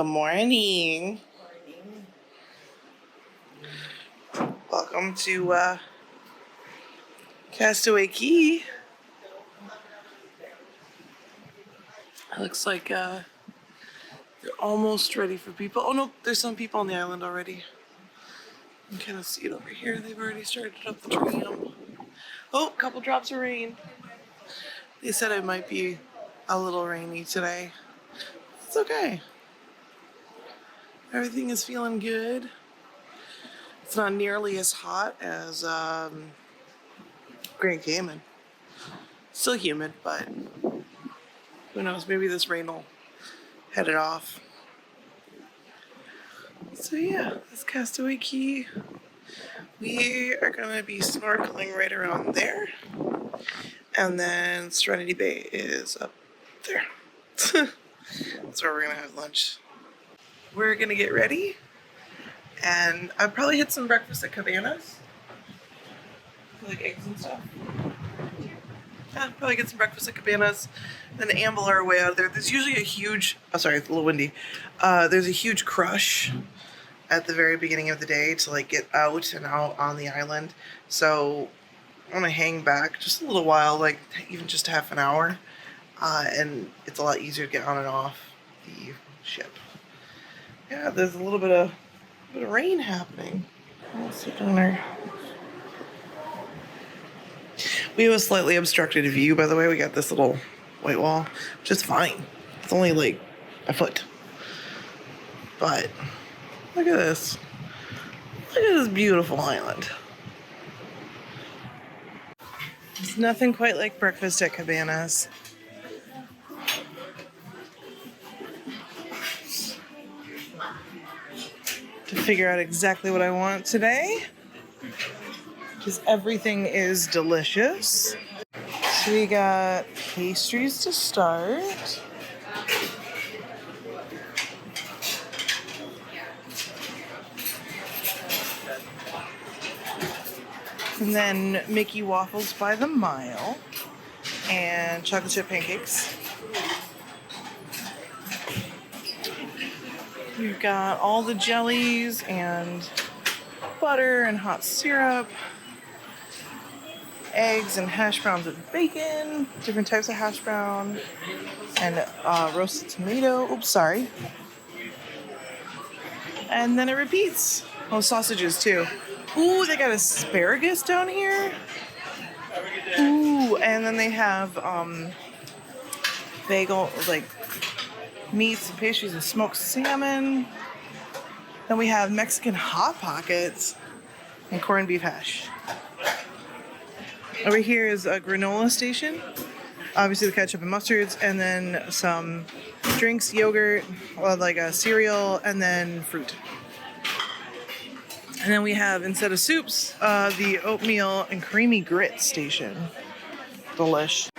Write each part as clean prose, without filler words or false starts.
Good morning. Welcome to Castaway Cay. It looks like they're almost ready for people. Oh no, there's some people on the island already. You can kind of see it over here. They've already started up the tram. Oh, a couple drops of rain. They said it might be a little rainy today. It's okay. Everything is feeling good. It's not nearly as hot as Grand Cayman. Still humid, but who knows? Maybe this rain will head it off. So yeah, that's Castaway Cay. We are going to be snorkeling right around there. And then Serenity Bay is up there. That's where we're going to have lunch. We're going to get ready. And I'll probably hit some breakfast at Cabanas. Like eggs and stuff. Yeah, probably get some breakfast at Cabanas. Then amble our way out of there. There's usually a huge... Oh, sorry, it's a little windy. There's a huge crush at the very beginning of the day to like get out and out on the island. So I'm going to hang back just a little while, like even just half an hour. And it's a lot easier to get on and off the ship. Yeah, there's a little bit of rain happening. Let's sit down there. We have a slightly obstructed view, by the way. We got this little white wall, which is fine. It's only like a foot. But look at this. Look at this beautiful island. There's nothing quite like breakfast at Cabanas. To figure out exactly what I want today, because everything is delicious. So we got pastries to start. And then Mickey waffles by the mile and chocolate chip pancakes. We've got all the jellies and butter and hot syrup, eggs and hash browns with bacon, different types of hash brown, and roasted tomato. Oops, sorry. And then it repeats. Oh, sausages too. Ooh, they got asparagus down here. Ooh, and then they have bagel, like meats and pastries and smoked salmon. Then we have Mexican Hot Pockets and corned beef hash. Over here is a granola station. Obviously the ketchup and mustards, and then some drinks, yogurt, like a cereal, and then fruit. And then we have, instead of soups, the oatmeal and creamy grit station. Delish.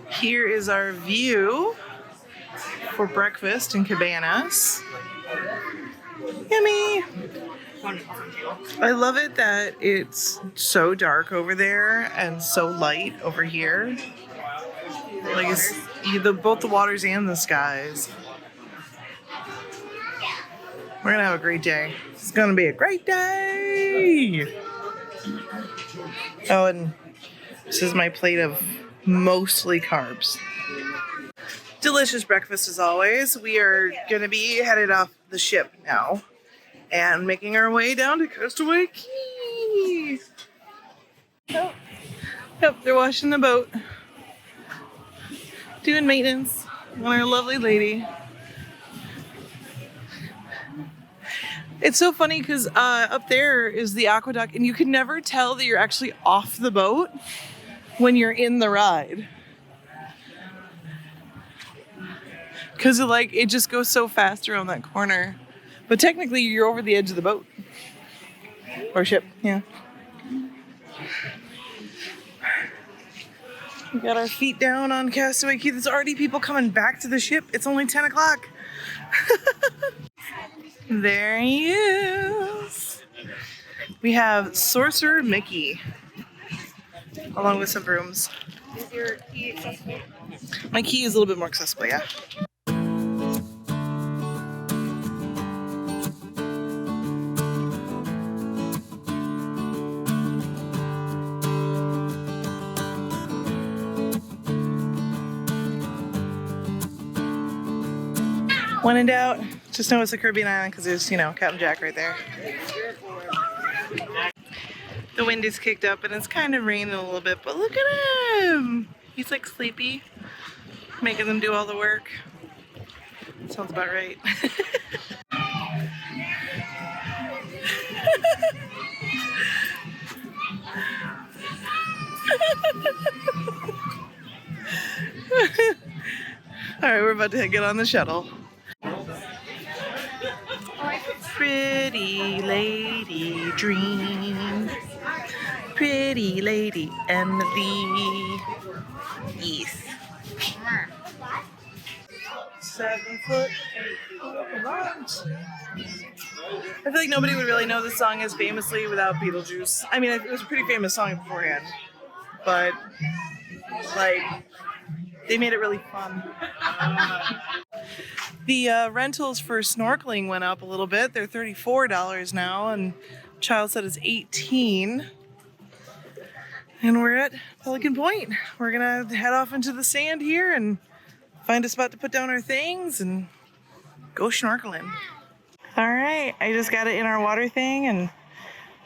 Here is our view for breakfast in Cabanas. Yummy! I love it that it's so dark over there and so light over here. Like it's both the waters and the skies. We're gonna have a great day. It's gonna be a great day! Oh, and this is my plate of mostly carbs. Delicious breakfast as always. We are gonna be headed off the ship now and making our way down to Castaway Cay. Oh, yep, they're washing the boat. Doing maintenance on our lovely lady. It's so funny because up there is the aqueduct, and you can never tell that you're actually off the boat when you're in the ride. Because it just goes so fast around that corner. But technically you're over the edge of the boat. Or ship, yeah. We got our feet down on Castaway Cay. There's already people coming back to the ship. It's only 10 o'clock. There he is. We have Sorcerer Mickey, along with some brooms. Is your key accessible? My key is a little bit more accessible, yeah. When in doubt, just know it's the Caribbean island because there's, you know, Captain Jack right there. The wind is kicked up and it's kind of raining a little bit, but look at him! He's like sleepy, making them do all the work. Sounds about right. Alright, we're about to get on the shuttle. Pretty lady dream. Pretty lady Emily. Yes. 7 foot. I feel like nobody would really know this song as famously without Beetlejuice. I mean, it was a pretty famous song beforehand, but like they made it really fun. The rentals for snorkeling went up a little bit. They're $34 now, and child said it's $18. And we're at Pelican Point. We're gonna head off into the sand here and find a spot to put down our things and go snorkeling. All right, I just got it in our water thing and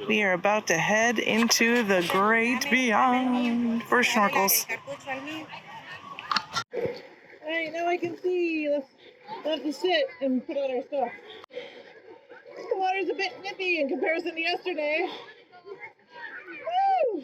we are about to head into the great beyond for snorkels. All right, now I can see. Let's have to sit and put on our stuff. The water's a bit nippy in comparison to yesterday. Woo!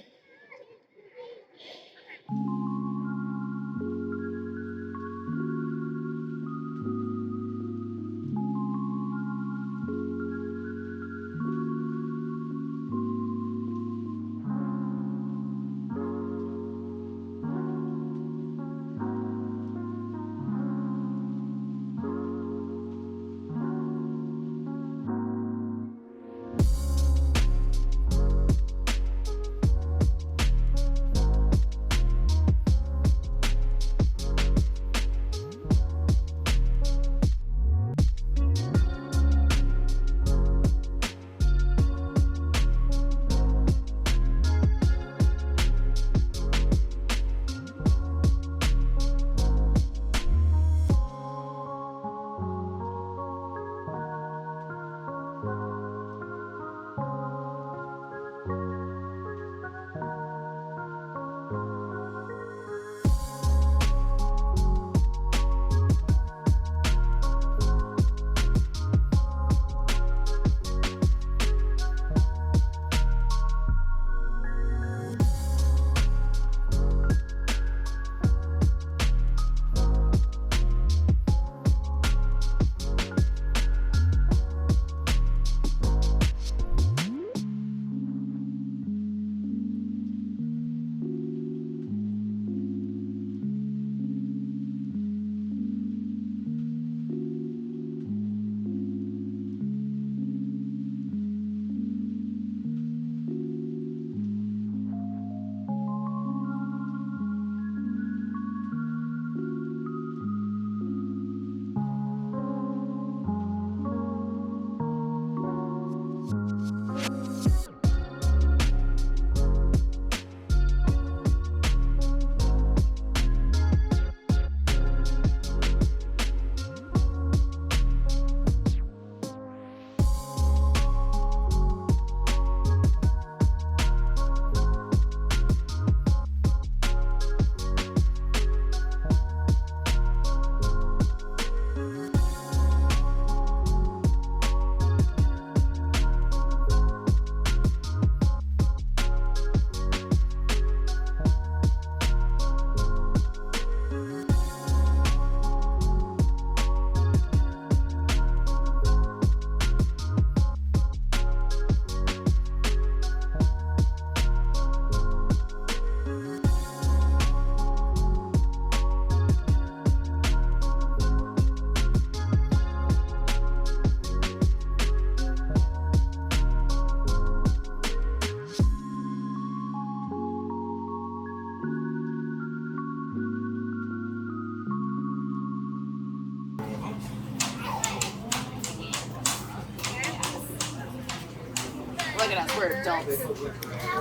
at us, we're adults.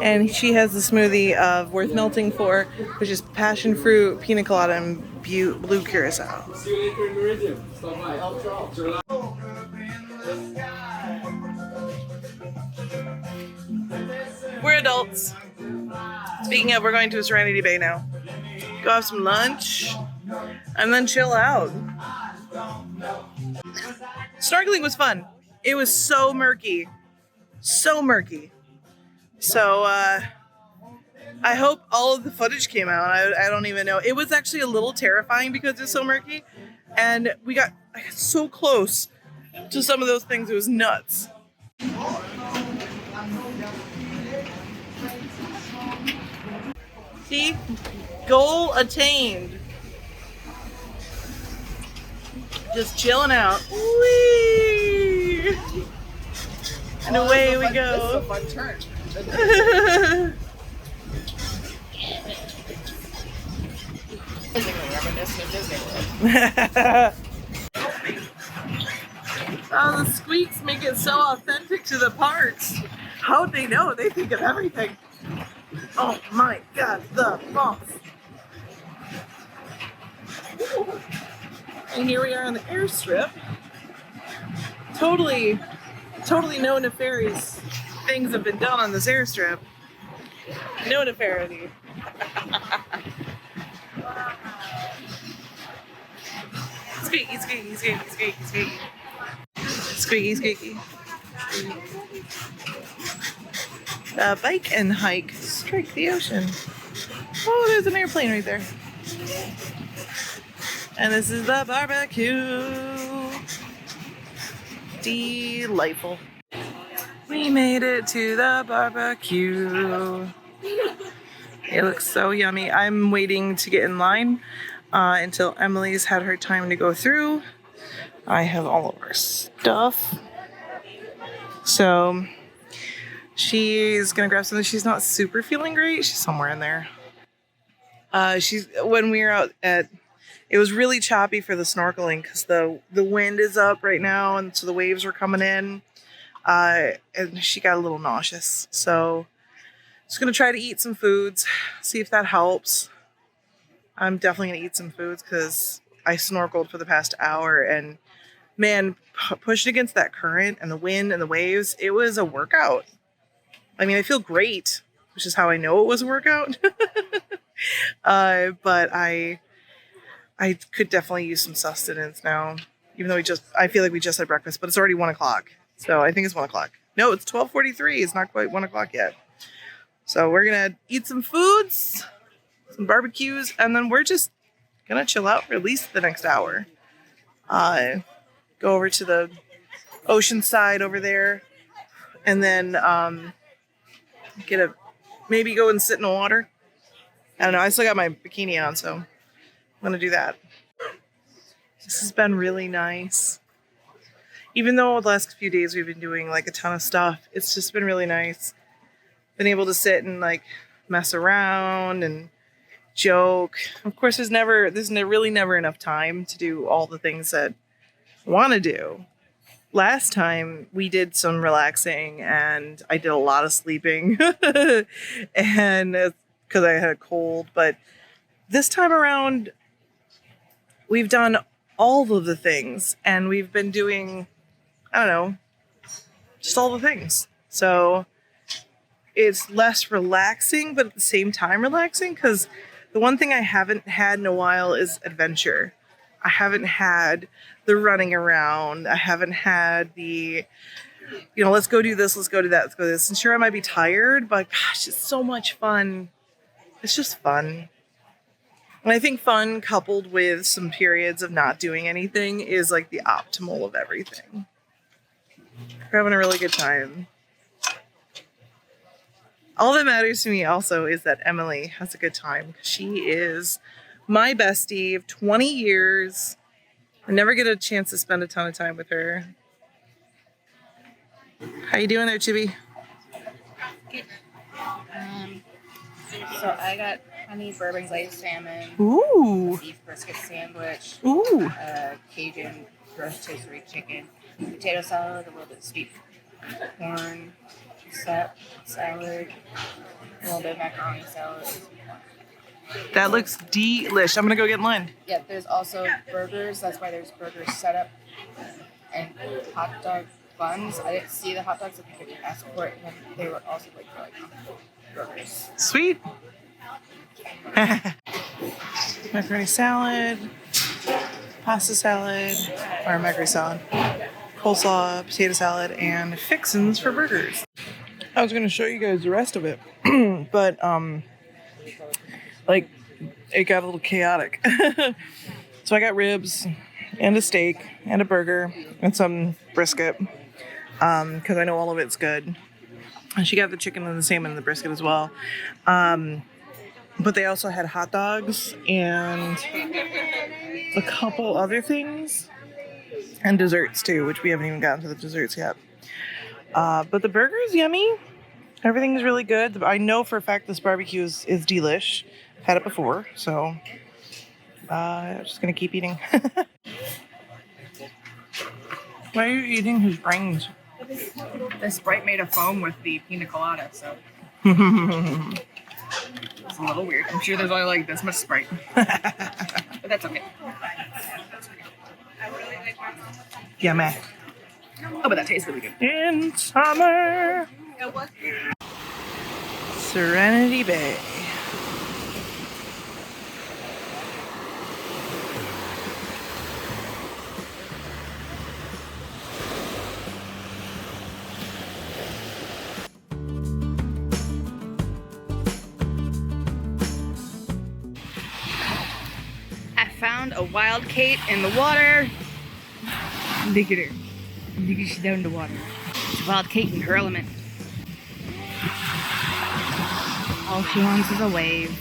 And she has the smoothie of Worth Melting For, which is passion fruit, pina colada, and blue curacao. See you later in Meridian. Stop by. We're adults. Speaking of, we're going to a Serenity Bay now. Go have some lunch and then chill out. Snorkeling was fun. It was so murky. So murky. So, I hope all of the footage came out. I don't even know. It was actually a little terrifying because it's so murky. And I got so close to some of those things. It was nuts. See? Goal attained. Just chilling out. Whee! And away we go. This is a fun turn. Oh, the squeaks make it so authentic to the parks. How'd they know? They think of everything. Oh my God, the boss. And here we are on the airstrip. Totally no nefarious things have been done on this airstrip. No nefariety. Squeaky, squeaky, squeaky, squeaky, squeaky. Squeaky, squeaky. Bike and hike strike the ocean. Oh, there's an airplane right there. And this is the barbecue. Delightful. We made it to the barbecue. It looks so yummy. I'm waiting to get in line until Emily's had her time to go through. I have all of our stuff. So she's gonna grab something. She's not super feeling great. She's somewhere in there. When we were out at, it was really choppy for the snorkeling because the wind is up right now, and so the waves were coming in. And she got a little nauseous. So just gonna try to eat some foods, see if that helps. I'm definitely gonna eat some foods because I snorkeled for the past hour, and man, pushed against that current and the wind and the waves, it was a workout. I mean, I feel great, which is how I know it was a workout. But I could definitely use some sustenance now, even though I feel like we just had breakfast, but it's already 1 o'clock. So I think it's 1 o'clock. No, it's 12:43. It's not quite 1 o'clock yet. So we're gonna eat some foods, some barbecues, and then we're just gonna chill out for at least the next hour. Go over to the ocean side over there, and then maybe go and sit in the water. I don't know. I still got my bikini on, so I'm gonna do that. This has been really nice. Even though the last few days we've been doing like a ton of stuff, it's just been really nice. Been able to sit and like mess around and joke. Of course, there's really never enough time to do all the things that I want to do. Last time we did some relaxing and I did a lot of sleeping and because I had a cold, but this time around we've done all of the things and we've been doing, I don't know, just all the things. So it's less relaxing, but at the same time relaxing, because the one thing I haven't had in a while is adventure. I haven't had the running around. I haven't had the, let's go do this, let's go do that, let's go do this. And sure, I might be tired, but gosh, it's so much fun. It's just fun. And I think fun coupled with some periods of not doing anything is like the optimal of everything. We're having a really good time. All that matters to me also is that Emily has a good time. She is my bestie of 20 years. I never get a chance to spend a ton of time with her. How you doing there, Chibi? Good. So I got honey bourbon glazed salmon. Ooh. Beef brisket sandwich. Ooh. Cajun roasted chicken. Potato salad, a little bit of sweet corn, salad, a little bit of macaroni salad. That looks delish. I'm gonna go get in line. Yeah, there's also burgers. That's why there's burgers set up. And hot dog buns. I didn't see the hot dogs. I think I could ask for it. And then they were also like burgers. Sweet. Macaroni salad, pasta salad, or macaroni salad, coleslaw, potato salad, and fixins for burgers. I was gonna show you guys the rest of it, but like it got a little chaotic. So I got ribs and a steak and a burger and some brisket, because I know all of it's good. And she got the chicken and the salmon and the brisket as well. But they also had hot dogs and a couple other things and desserts too, which we haven't even gotten to the desserts yet. But the burger is yummy. Everything's really good. I know for a fact this barbecue is delish. I've had it before, so I'm just gonna keep eating. Why are you eating his brains? The Sprite made a foam with the pina colada, so it's a little weird. I'm sure there's only like this much Sprite, but that's okay. Yeah, man. Oh, but that tastes really good. In summer. Serenity Bay. I found a wild Kate in the water. Look at her. Look at she's down in the water. It's a wild Kate in her element. All she wants is a wave.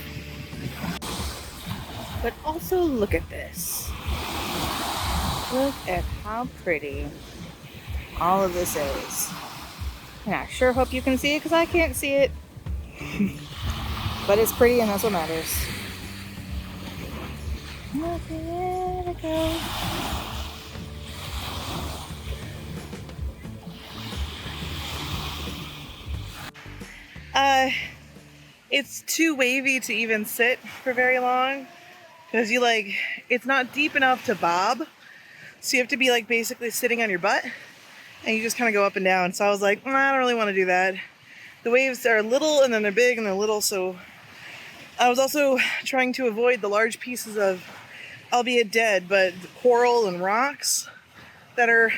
But also look at this. Look at how pretty all of this is. And I sure hope you can see it because I can't see it. But it's pretty and that's what matters. Look at it go. It's too wavy to even sit for very long because it's not deep enough to bob. So you have to be like basically sitting on your butt and you just kind of go up and down. So I was like, I don't really want to do that. The waves are little and then they're big and they're little. So I was also trying to avoid the large pieces of, albeit dead, but coral and rocks that are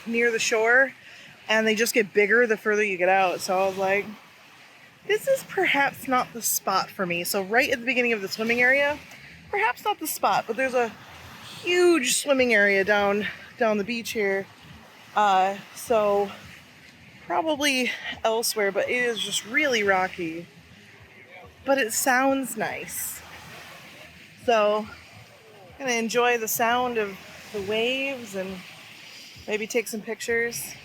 near the shore. And they just get bigger the further you get out. So I was like, this is perhaps not the spot for me. So right at the beginning of the swimming area, perhaps not the spot, but there's a huge swimming area down the beach here. So probably elsewhere, but it is just really rocky. But it sounds nice. So I'm gonna enjoy the sound of the waves and maybe take some pictures.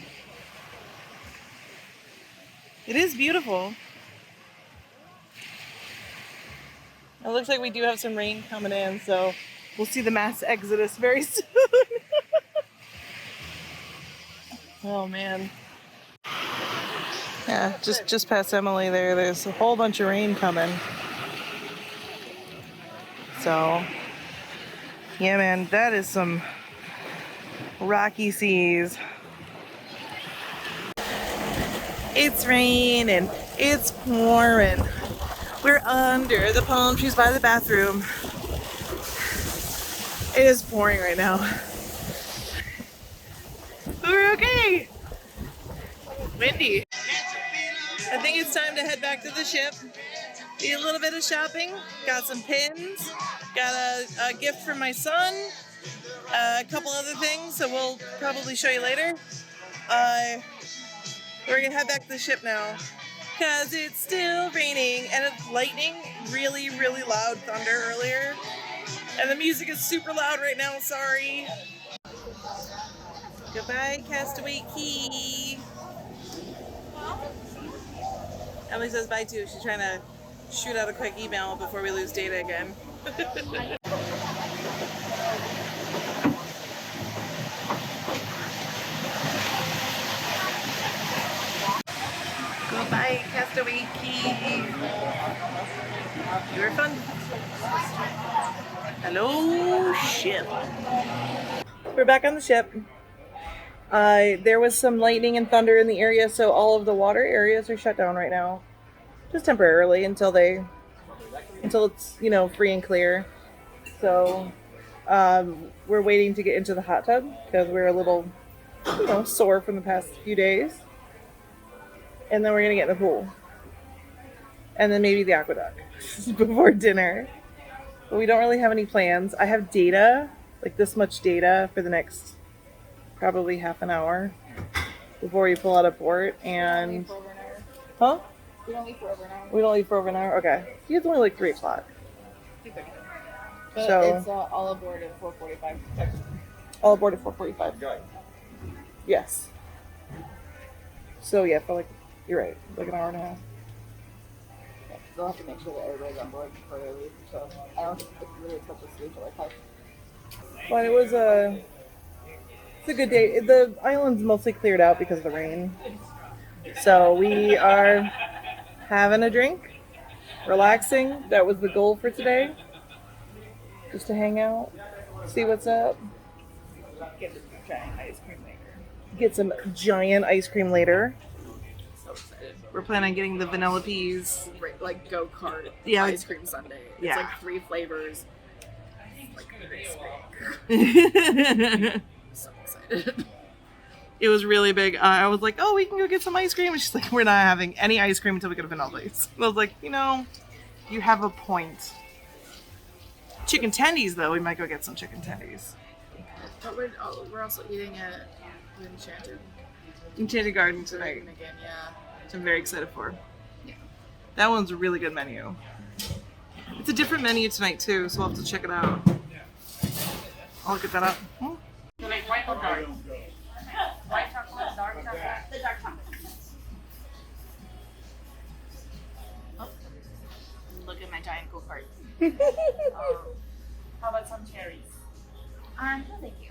It is beautiful. It looks like we do have some rain coming in, so we'll see the mass exodus very soon. Oh man. Yeah, just past Emily there, there's a whole bunch of rain coming. So, yeah man, that is some rocky seas. It's raining, it's pouring. We're under the palm trees by the bathroom. It is pouring right now. But we're okay. Windy. I think it's time to head back to the ship. Do a little bit of shopping. Got some pins. Got a gift from my son. A couple other things, so we'll probably show you later. We're gonna head back to the ship now. Because it's still raining and it's lightning, really, really loud thunder earlier. And the music is super loud right now, sorry. Goodbye, Castaway Cay. Emily says bye too. She's trying to shoot out a quick email before we lose data again. Castaway Cay. Very fun. Hello, ship. We're back on the ship. There was some lightning and thunder in the area, so all of the water areas are shut down right now, just temporarily until it's free and clear. So we're waiting to get into the hot tub because we're a little sore from the past few days, and then we're gonna get in the pool, and then maybe the aqueduct before dinner. But we don't really have any plans. I have data, like this much data for the next probably half an hour before we pull out of port. And huh? We don't leave for over an hour. We don't leave for over an hour. Okay, it's only like 3 o'clock. But So it's all aboard at 4:45. All aboard at 4:45. Yes. So yeah, for you're right, like an hour and a half. Yeah, they'll have to make sure that everybody's on board before they leave. So I don't think it's really supposed to leave till like 5. But it's a good day. The island's mostly cleared out because of the rain. So we are having a drink, relaxing. That was the goal for today. Just to hang out, see what's up. Get a giant ice cream maker. Get some giant ice cream later. So excited. We're planning on getting the vanilla peas. Like go-kart ice cream sundae. It's yeah. like 3 flavors. Like this big. So excited. It was really big. I was like, oh, we can go get some ice cream. And she's like, we're not having any ice cream until we get a vanilla ice. I was like, you have a point. Chicken tendies, though. We might go get some chicken tendies. But we're also eating at Enchanted Garden tonight. Again, yeah. Which I'm very excited for. Yeah. That one's a really good menu. It's a different menu tonight, too, so we'll have to check it out. I'll get that up. So like white or dark? White chocolate, dark chocolate? The dark chocolate. Oh, look at my giant go-kart. How about some cherries? No, thank you.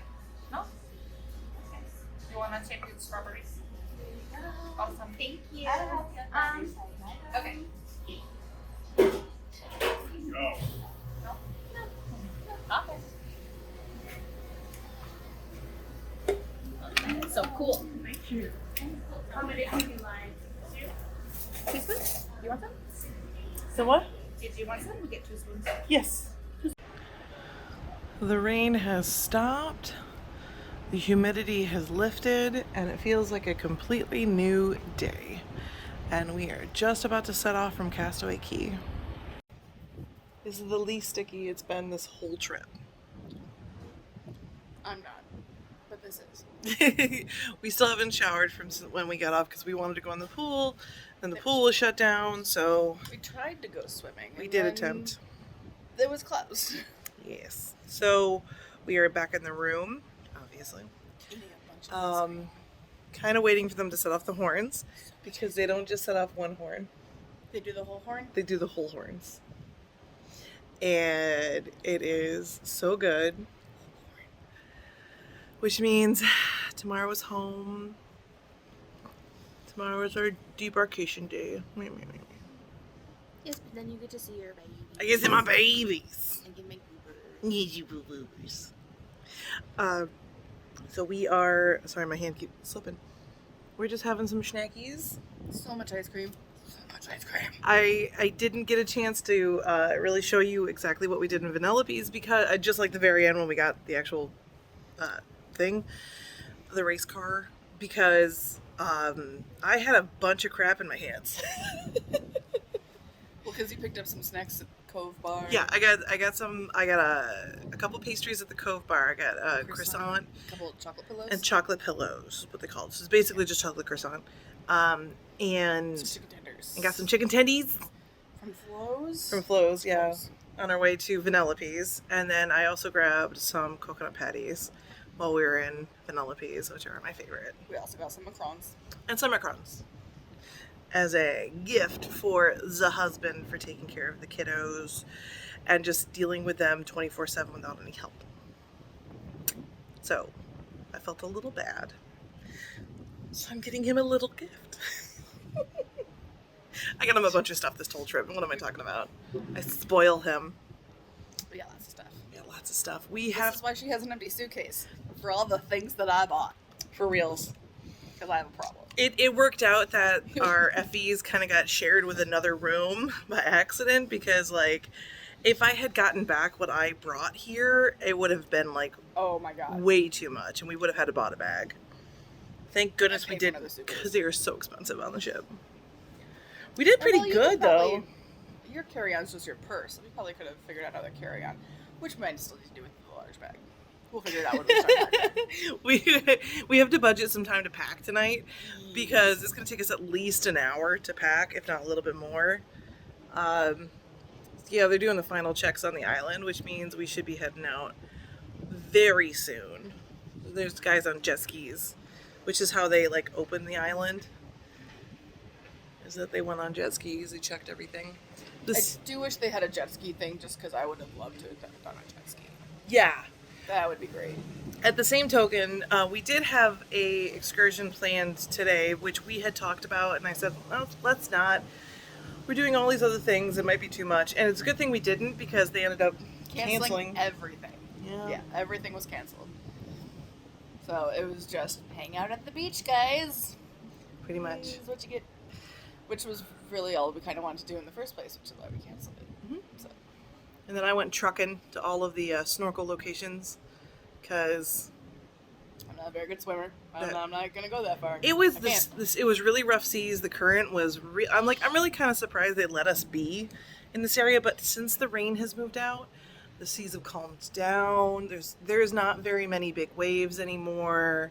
No? Okay. You wanna check with strawberries? Awesome. Thank you. Okay. No? No. Okay. So cool. Thank you. How many do you like? 2 spoons? You want some? So what? Did you want some? We get 2 spoons. Yes. The rain has stopped, the humidity has lifted, and it feels like a completely new day. And we are just about to set off from Castaway Cay. This is the least sticky it's been this whole trip. I'm not, but this is. We still haven't showered from when we got off because we wanted to go in the pool, and the pool was shut down, so We tried to go swimming. we did attempt. It was closed. Yes. So we are back in the room, obviously. Eating a bunch of ice cream. Kind of waiting for them to set off the horns because they don't just set off one horn. They do the whole horn? They do the whole horns. And it is so good. Which means tomorrow is home. Tomorrow is our debarkation day. Yes, but then you get to see your baby. I get to see my babies. And you make Need you boo-boos. So we are, sorry, my hand keeps slipping. We're just having some schnackies. So much ice cream. So much ice cream. I didn't get a chance to really show you exactly what we did in Vanellope's because just like the very end when we got the actual thing, the race car, because I had a bunch of crap in my hands. Well, because you picked up some snacks at Cove Bar. Yeah, I got a couple pastries at the Cove Bar. I got a croissant, a couple of chocolate pillows, and chocolate pillows is what they call it. So it's basically just chocolate croissant. And some chicken tenders. and got some chicken tendies from Flo's. from Flo's, yeah, on our way to Vanellope's. And then I also grabbed some coconut patties while we were in Vanellope's, which are my favorite. We also got some macarons. And some macarons as a gift for the husband for taking care of the kiddos and just dealing with them 24/7 without any help. So I felt a little bad. So I'm getting him a little gift. I got him a bunch of stuff this whole trip. What am I talking about? I spoil him. We got lots of stuff. Yeah, lots of stuff. This is why she has an empty suitcase for all the things that I bought. For reals. Because I have a problem. It worked out that our FEs kind of got shared with another room by accident because, like, if I had gotten back what I brought here, it would have been, like, Oh my god. way too much, and we would have had to bought a bag. Thank goodness we paid for did, another suitcase. because they were so expensive on the ship. We did pretty Well, you good, could probably- though. Your carry-on's just your purse. We probably could have figured out how to carry on, which might still need to do with the large bag. We'll figure it out when we start packing. we have to budget some time to pack tonight because it's going to take us at least an hour to pack, if not a little bit more. Yeah, they're doing the final checks on the island, which means we should be heading out very soon. There's guys on jet skis, which is how they, like, open the island. Is that they went on jet skis, they checked everything. I do wish they had a jet ski thing, just because I would have loved to have done a jet ski. Yeah. That would be great. At the same token, we did have a excursion planned today, which we had talked about, and I said, well, let's not. We're doing all these other things, it might be too much. And it's a good thing we didn't, because they ended up canceling everything. Yeah. Yeah, everything was canceled. So it was just hang out at the beach, guys. Pretty much. This is what you get. Which was really all we kind of wanted to do in the first place, which is why we canceled it. Mhm. So. And then I went trucking to all of the snorkel locations, because I'm not a very good swimmer. I'm not gonna go that far. it was I can't. it was really rough seas. The current was I'm really kind of surprised they let us be in this area, but since the rain has moved out, the seas have calmed down. There's not very many big waves anymore.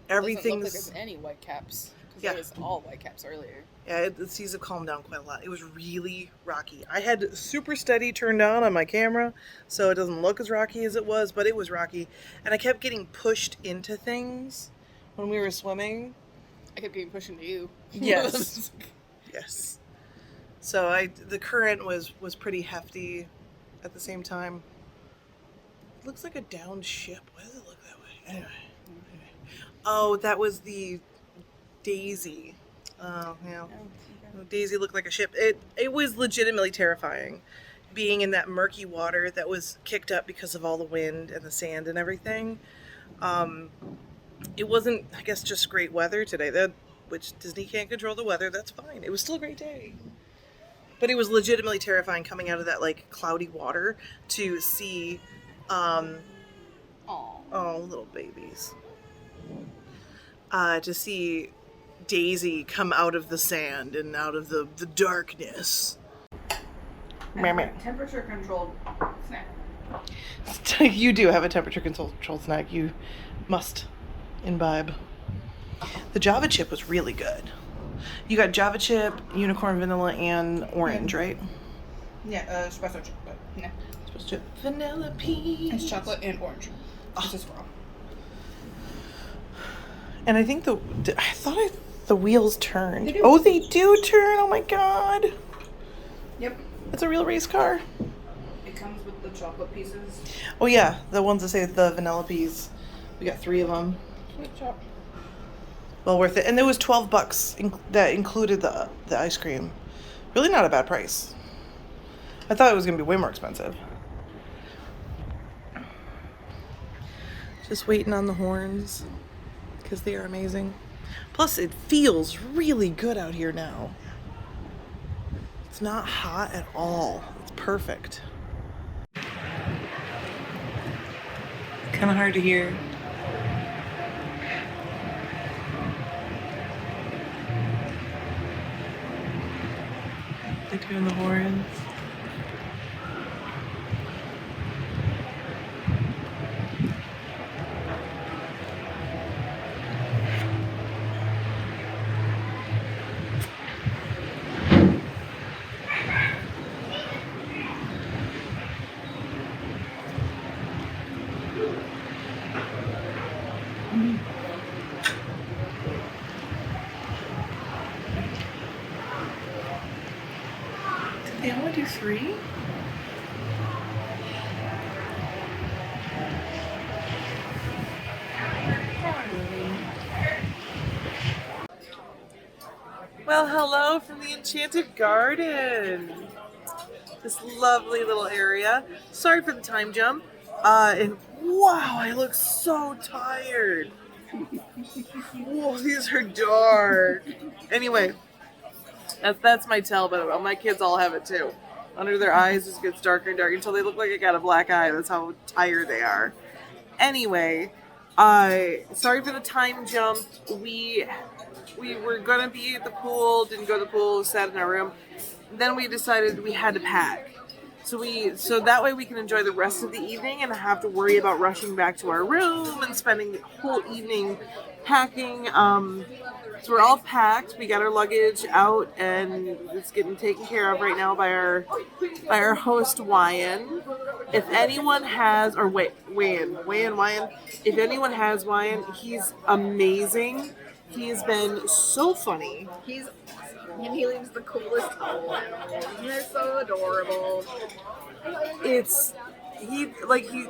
Doesn't look like Everything's there's any white caps. Because Yeah. there was all white caps earlier. yeah, the seas have calmed down quite a lot. It was really rocky. I had super steady turned on my camera, so it doesn't look as rocky as it was, but it was rocky. And I kept getting pushed into things when we were swimming. I kept getting pushed into you. Yes. Yes. So the current was pretty hefty at the same time. It looks like a downed ship. Why does it look that way? Anyway. Oh, that was the Daisy. Oh, yeah. Daisy looked like a ship. It was legitimately terrifying being in that murky water that was kicked up because of all the wind and the sand and everything. It wasn't, I guess, just great weather today. Which Disney can't control the weather. That's fine. It was still a great day. But it was legitimately terrifying coming out of that, like, cloudy water to see, Aw. oh, little babies. To see Daisy come out of the sand and out of the darkness. Temperature controlled snack. You do have a temperature controlled snack. You must imbibe. The Java chip was really good. You got Java chip, unicorn vanilla, and orange, right? Yeah, espresso chip, but no. Espresso chip. Vanilla peach. It's chocolate and orange. This is raw. And I think the wheels turned. They do. Oh, they do turn. Oh my god. Yep. It's a real race car. It comes with the chocolate pieces. Oh yeah, the ones that say the vanilla peas. We got 3 of them. Sweet chop. Well worth it. And there was $12 that included the ice cream. Really not a bad price. I thought it was going to be way more expensive. Just waiting on the horns because they are amazing. Plus it feels really good out here now. It's not hot at all. It's perfect. Kind of hard to hear. They're doing the horns. Did they only do 3? Well, hello from the Enchanted Garden. This lovely little area. Sorry for the time jump. And wow, I look so tired. Whoa, these are dark. Anyway, that's my tell, but my kids all have it too. Under their eyes, it gets darker and darker until they look like I got a black eye. That's how tired they are. Anyway, sorry for the time jump. We were gonna be at the pool, didn't go to the pool, sat in our room. Then we decided we had to pack. So that way we can enjoy the rest of the evening and not have to worry about rushing back to our room and spending the whole evening packing. So we're all packed. We got our luggage out and it's getting taken care of right now by our host Wyan. If anyone has, or Wyan. If anyone has Wyan, he's amazing. He's been so funny. And he leaves the coolest towel. They're so adorable. He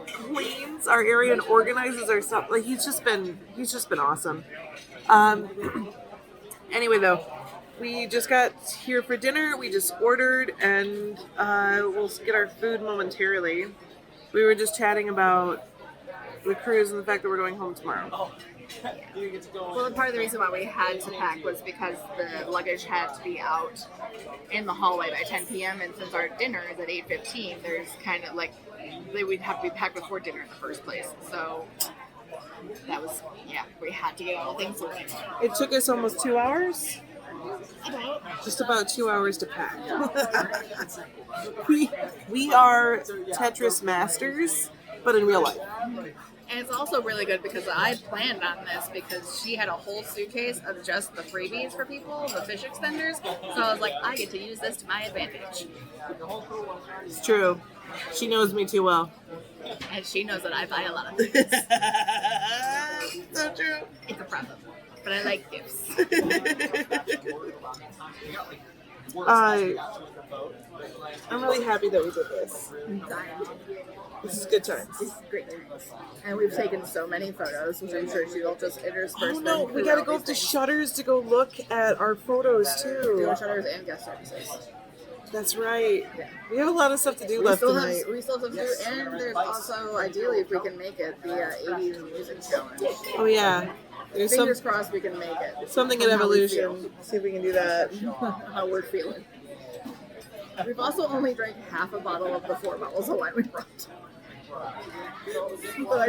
cleans our area and organizes our stuff. Like he's just been awesome. Anyway though, we just got here for dinner. We just ordered and we'll get our food momentarily. We were just chatting about the cruise and the fact that we're going home tomorrow. Well, part of the reason why we had to pack was because the luggage had to be out in the hallway by 10 p.m. And since our dinner is at 8:15, there's kind of like we'd have to be packed before dinner in the first place. So that was we had to get all things sorted. It took us almost 2 hours. Just about 2 hours to pack. we are Tetris masters, but in real life. And it's also really good because I planned on this because she had a whole suitcase of just the freebies for people, the fish extenders. So I was like, I get to use this to my advantage. It's true. She knows me too well. And she knows that I buy a lot of things. So true. It's a problem. But I like gifts. I'm really happy that we did this. This is good times. This is great times. And we've taken so many photos, which I'm sure she'll just intersperse. Oh no, we gotta go up to H.O.T.H.S to go look at our photos too. Do H.O.T.H.S and guest services. That's right. Yeah. We have a lot of stuff to do we left still tonight. We still have to do, and there's also, ideally, if we can make it, the 80s music challenge. Oh yeah. There's Fingers crossed we can make it. Something in evolution. See if we can do that. How we're feeling. We've also only drank half a bottle of the 4 bottles of wine we brought.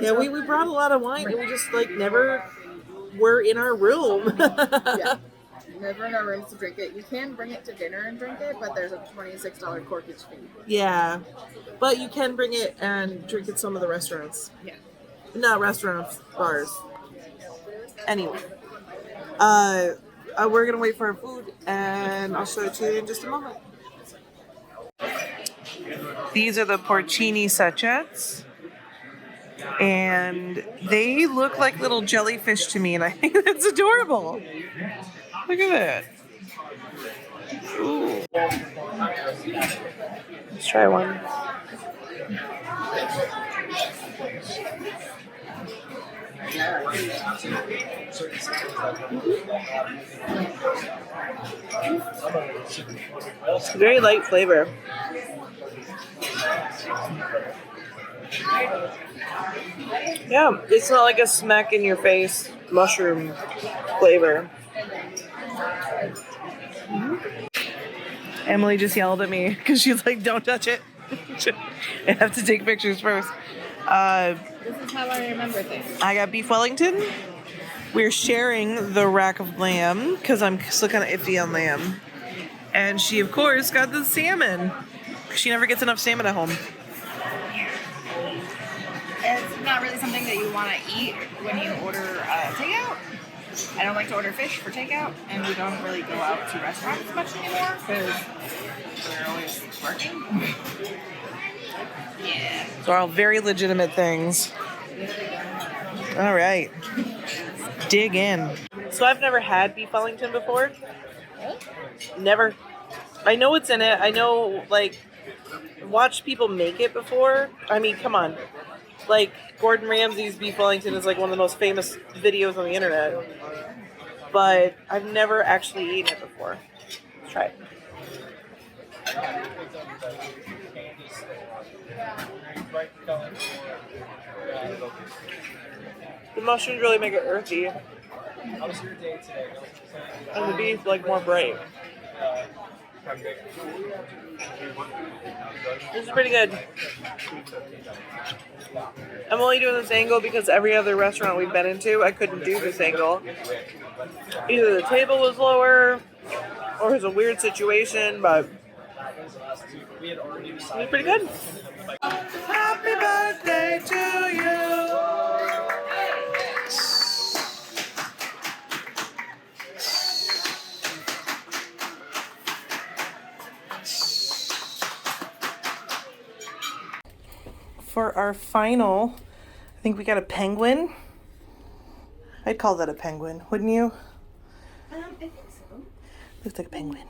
Yeah, we brought a lot of wine and we just never were in our room. Yeah. Never in our rooms to drink it. You can bring it to dinner and drink it, but there's a $26 corkage fee. Yeah. But you can bring it and drink at some of the restaurants. Yeah. Not restaurants, bars. Anyway. We're gonna wait for our food and I'll show it to you in just a moment. These are the porcini sachets. And they look like little jellyfish to me, and I think that's adorable. Look at that. Ooh. Let's try one. It's a very light flavor. Yeah, it's not like a smack in your face mushroom flavor. Emily just yelled at me because she's like, don't touch it. I have to take pictures first. This is how I remember things. I got beef Wellington. We're sharing the rack of lamb because I'm still kind of iffy on lamb. And she, of course, got the salmon. She never gets enough salmon at home. It's not really something that you want to eat when you order takeout. I don't like to order fish for takeout, and we don't really go out to restaurants much anymore because we're always working. Yeah. So all very legitimate things. All right. Dig in. So I've never had beef Wellington before. Never. I know what's in it. I know, watched people make it before. I mean, come on. Gordon Ramsay's beef Wellington is one of the most famous videos on the internet. But I've never actually eaten it before. Try it. The mushrooms really make it earthy. And the beef like more bright. This is pretty good. I'm only doing this angle because every other restaurant we've been into, I couldn't do this angle. Either the table was lower or it was a weird situation, but it was pretty good. Happy birthday to you. For our final, I think we got a penguin. I'd call that a penguin, wouldn't you? I think so. Looks like a penguin.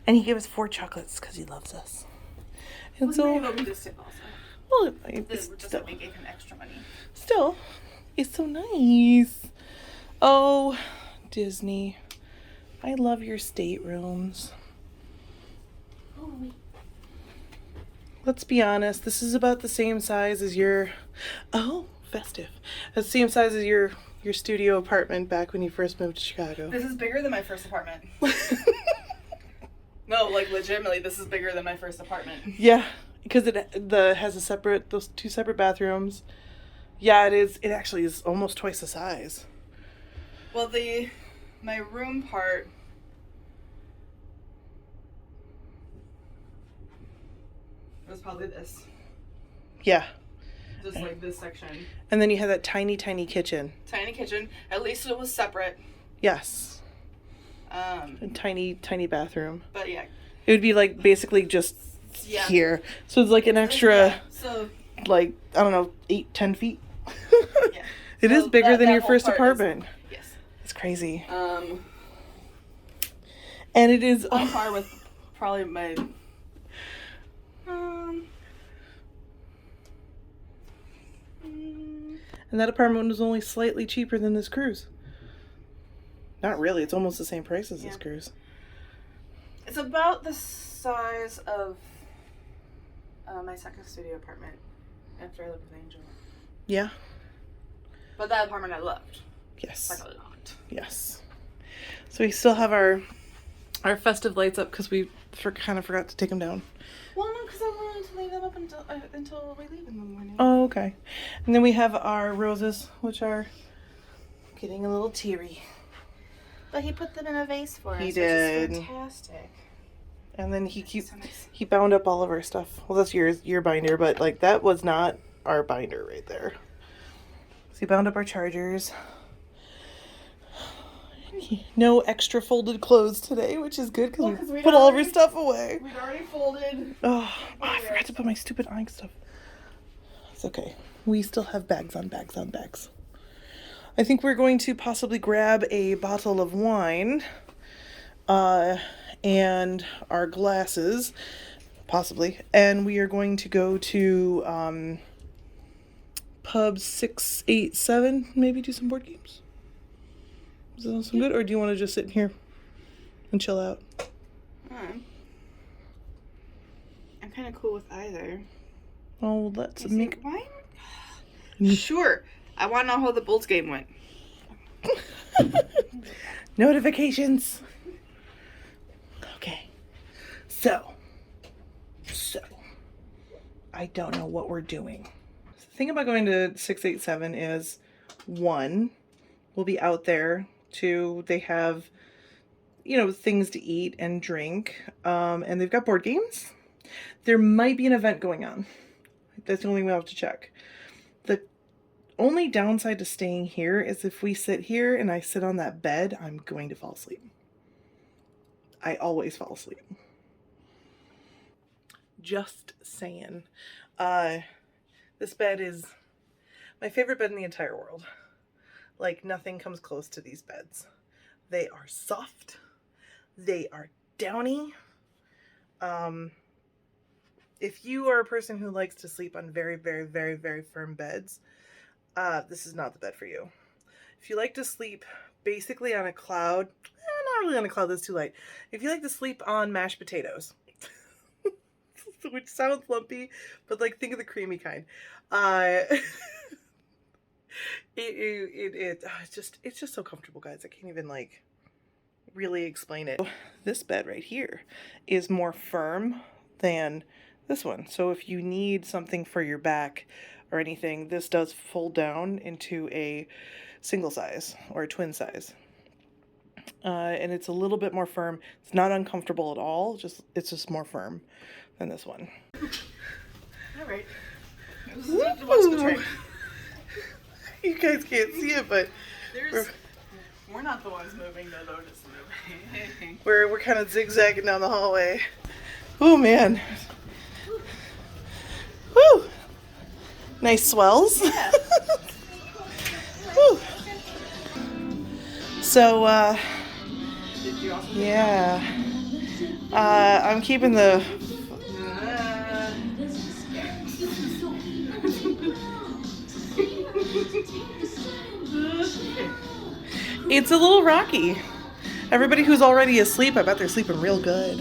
And he gave us 4 chocolates because he loves us. And so, Maybe we'll this tip also. well, This just that we gave him extra money. still, it's so nice. Oh, Disney, I love your staterooms. Oh, wait. Let's be honest, this is about the same size as your, oh, festive. The same size as your studio apartment back when you first moved to Chicago. This is bigger than my first apartment. No, like legitimately, this is bigger than my first apartment. Yeah, because it has those 2 separate bathrooms. Yeah, it is. It actually is almost twice the size. Well, my room part was probably this. Yeah. Just like this section. And then you have that tiny, tiny kitchen. Tiny kitchen. At least it was separate. Yes. A tiny, tiny bathroom. But yeah. It would be like basically just Yeah. here. So it's like an extra, Yeah. So like, I don't know, 8-10 feet. yeah. It is So bigger than that your whole first part apartment. Yes. It's crazy. Um. And it is On par with probably my. Mm, and that apartment was only slightly cheaper than this cruise. Not really. It's almost the same price as this cruise. It's about the size of my second studio apartment after I lived with Angel. Yeah. But that apartment I loved. Yes. Like a lot. Yes. So we still have our festive lights up because we kind of forgot to take them down. Well, no, because I wanted to leave them up until we leave in the morning. Oh, okay. And then we have our roses, which are getting a little teary. But he put them in a vase for us. He did. Which is fantastic. And then he So nice. he bound up all of our stuff. Well, that's your binder, but like that was not our binder right there. So he bound up our chargers. No extra folded clothes today, which is good because we put all of our stuff away. We'd already folded. Oh, I forgot to put my stupid ink stuff. It's okay. We still have bags on bags on bags. I think we're going to possibly grab a bottle of wine and our glasses, possibly. And we are going to go to pub 687, maybe do some board games. Does that sound good? Or do you want to just sit in here and chill out? I'm kind of cool with either. Oh, let's make... Why? Sure. I want to know how the Bulls game went. Notifications. Okay. So, I don't know what we're doing. The thing about going to 687 is, 1, we'll be out there. 2, they have, things to eat and drink. And they've got board games. There might be an event going on. That's the only thing we'll have to check. The only downside to staying here is if we sit here and I sit on that bed, I'm going to fall asleep. I always fall asleep. Just saying. This bed is my favorite bed in the entire world. Like, nothing comes close to these beds. They are soft. They are downy. If you are a person who likes to sleep on very, very, very, very firm beds, this is not the bed for you. If you like to sleep basically on a cloud, not really on a cloud that's too light. If you like to sleep on mashed potatoes, which sounds lumpy, but like think of the creamy kind. It's just so comfortable, guys. I can't even like really explain it. This bed right here is more firm than this one. So if you need something for your back or anything, this does fold down into a single size or a twin size. And it's a little bit more firm. It's not uncomfortable at all. It's just more firm than this one. All right. You guys can't see it, but we're not the ones moving, the Lord is moving. we're kind of zigzagging down the hallway. Oh man. Woo! Nice swells. Yeah. Woo. So yeah. I'm keeping the It's a little rocky. Everybody who's already asleep, I bet they're sleeping real good.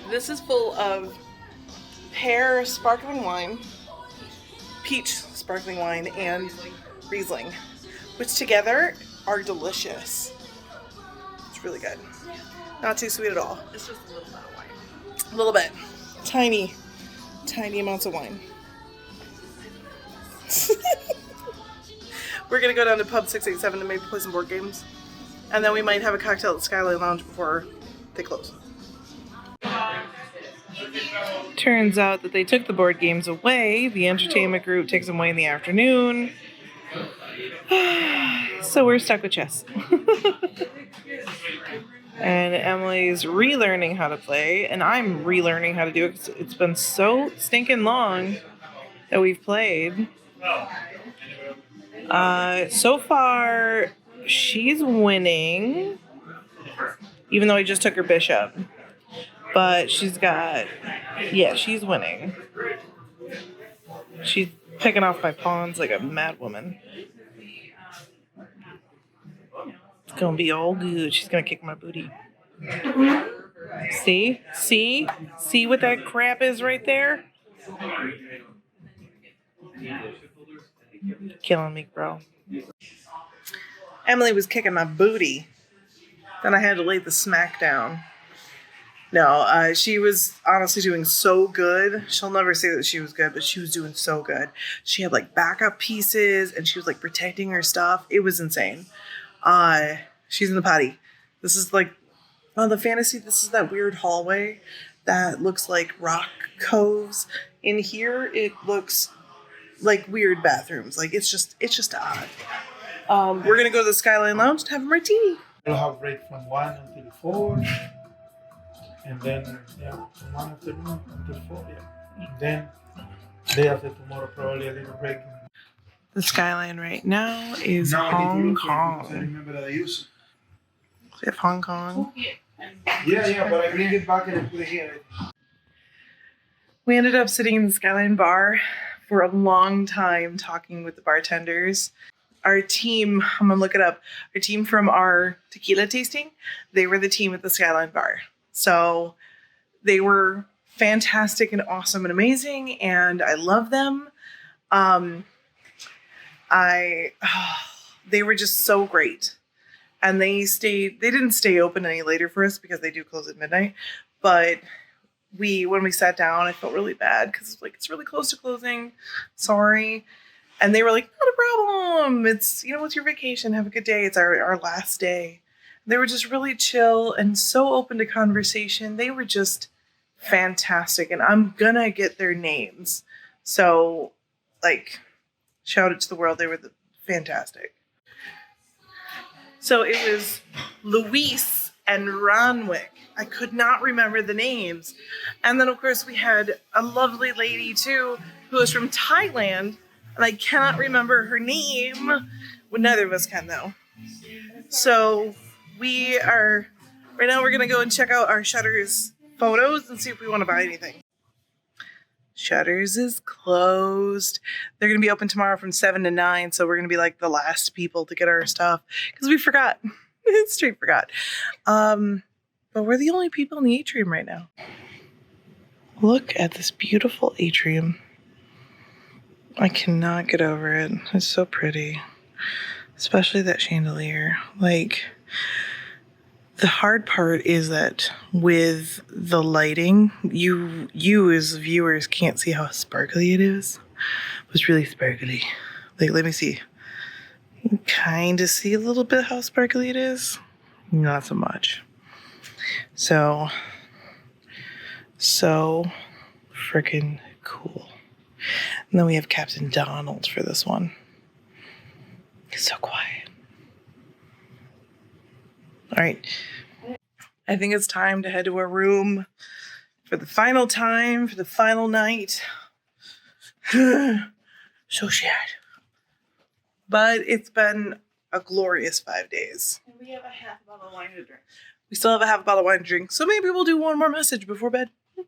This is full of pear sparkling wine, peach sparkling wine, and Riesling, which together are delicious. It's really good. Not too sweet at all. It's just a little bit of wine. A little bit. Tiny amounts of wine. We're gonna go down to Pub 687 and maybe play some board games. And then we might have a cocktail at the Skyline Lounge before they close. Turns out that they took the board games away. The entertainment group takes them away in the afternoon. So we're stuck with chess. And Emily's relearning how to play, and I'm relearning how to do it because it's been so stinking long that we've played. So far, she's winning, even though I just took her bishop. But she's winning. She's picking off my pawns like a mad woman. It's gonna be all good. She's gonna kick my booty. See? See what that crap is right there? Killing me, bro. Emily was kicking my booty. Then I had to lay the smack down. No, she was honestly doing so good. She'll never say that she was good, but she was doing so good. She had like backup pieces and she was like protecting her stuff. It was insane. She's in the potty. This is like, the fantasy, this is that weird hallway that looks like rock coves. In here, it looks like weird bathrooms. Like it's just odd. We're gonna go to the Skyline Lounge and have a martini. We'll have break from 1 until 4. And then, from 1 afternoon until 4, And then, day after tomorrow, probably a little break. The Skyline right now is Hong Kong. I remember that I use We have Hong Kong. Yeah, but I bring it back and I put it here. We ended up sitting in the Skyline bar for a long time talking with the bartenders. Our team, I'm gonna look it up, our team from our tequila tasting, they were the team at the Skyline bar. So they were fantastic and awesome and amazing, and I love them. They were just so great. And they didn't stay open any later for us because they do close at midnight. But when we sat down, I felt really bad because it's really close to closing. Sorry. And they were like, not a problem. It's your vacation. Have a good day. It's our last day. They were just really chill and so open to conversation. They were just fantastic. And I'm gonna get their names. So, shout out to the world. They were fantastic. So it was Luis and Ronwick. I could not remember the names. And then, of course, we had a lovely lady, too, who was from Thailand. And I cannot remember her name. Well, neither of us can, though. So right now we're going to go and check out our H.O.T.H.S photos and see if we want to buy anything. Shutters is closed. They're going to be open tomorrow from 7 to 9, so we're going to be like the last people to get our stuff because we forgot. Straight forgot. But we're the only people in the atrium right now. Look at this beautiful atrium. I cannot get over it. It's so pretty. Especially that chandelier. Like, the hard part is that with the lighting, you as viewers can't see how sparkly it is. It's really sparkly. Like, let me see. You kind of see a little bit how sparkly it is. Not so much. So freaking cool. And then we have Captain Donald for this one. He's so quiet. All right. I think it's time to head to our room for the final time, for the final night. So sad. But it's been a glorious 5 days. And we have a half bottle of wine to drink. We still have a half bottle of wine to drink, so maybe we'll do one more message before bed. Oh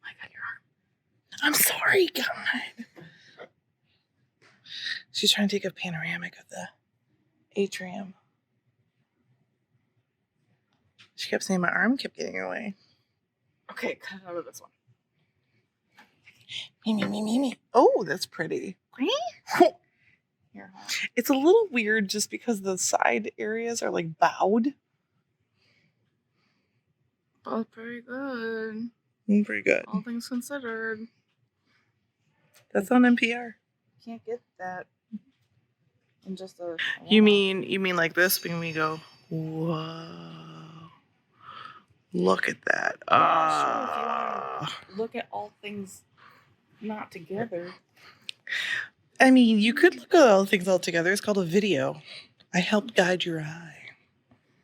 my God, your arm. I'm sorry, God. She's trying to take a panoramic of the atrium. She kept saying my arm kept getting away. Okay, cut out of this one. Me. Oh, that's pretty. Here, It's a little weird just because the side areas are like bowed. both pretty good. Pretty good. All things considered. That's on NPR. Can't get that in just a. You mean like this when we go, whoa. Look at that. Yeah, sure, if you want to look at all things not together. I mean, you could look at all things all together. It's called a video. I helped guide your eye.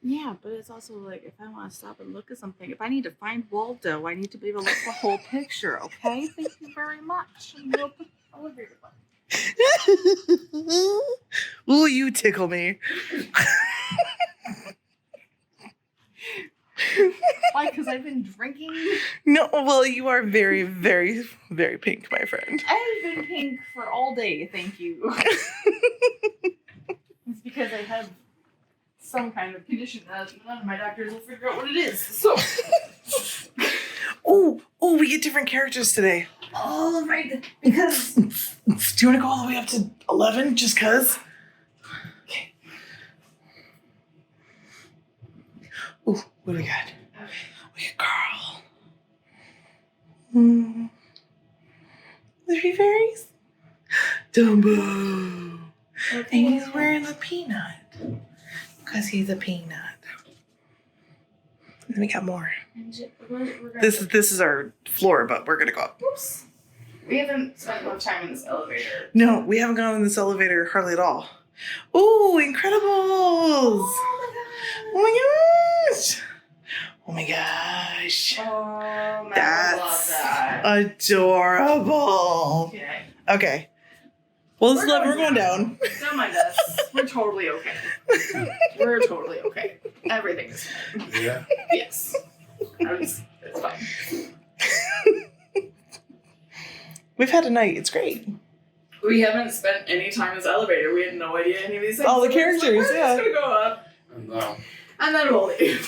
Yeah, but it's also like if I want to stop and look at something, if I need to find Waldo, I need to be able to look at the whole picture, okay? Thank you very much. And we'll put the elevator button. Ooh, you tickle me. Why? Because I've been drinking? No, well, you are very, very, very pink, my friend. I've been pink for all day, thank you. It's because I have some kind of condition that none of my doctors will figure out what it is. So. Oh, we get different characters today. Oh, right. Because. Do you want to go all the way up to 11 just because? Okay. Ooh, what do we got? We got Carl. The three fairies. Dumbo. And he's wearing the peanut. Because he's a peanut. And then we got more. This is our floor, but we're going to go up. Oops. We haven't spent much time in this elevator. No, we haven't gone in this elevator hardly at all. Ooh, Incredibles! Oh my gosh! Oh my gosh! Oh my God, That's love that. adorable. Okay. Well, we're going down. Don't mind us. We're totally okay. We're totally okay. Everything is fine. Yeah. Yes. It's fine. We've had a night. It's great. We haven't spent any time in this elevator. We had no idea any of these things. All the So we're just like, characters, we're yeah. just gonna go up. No. And then we'll leave.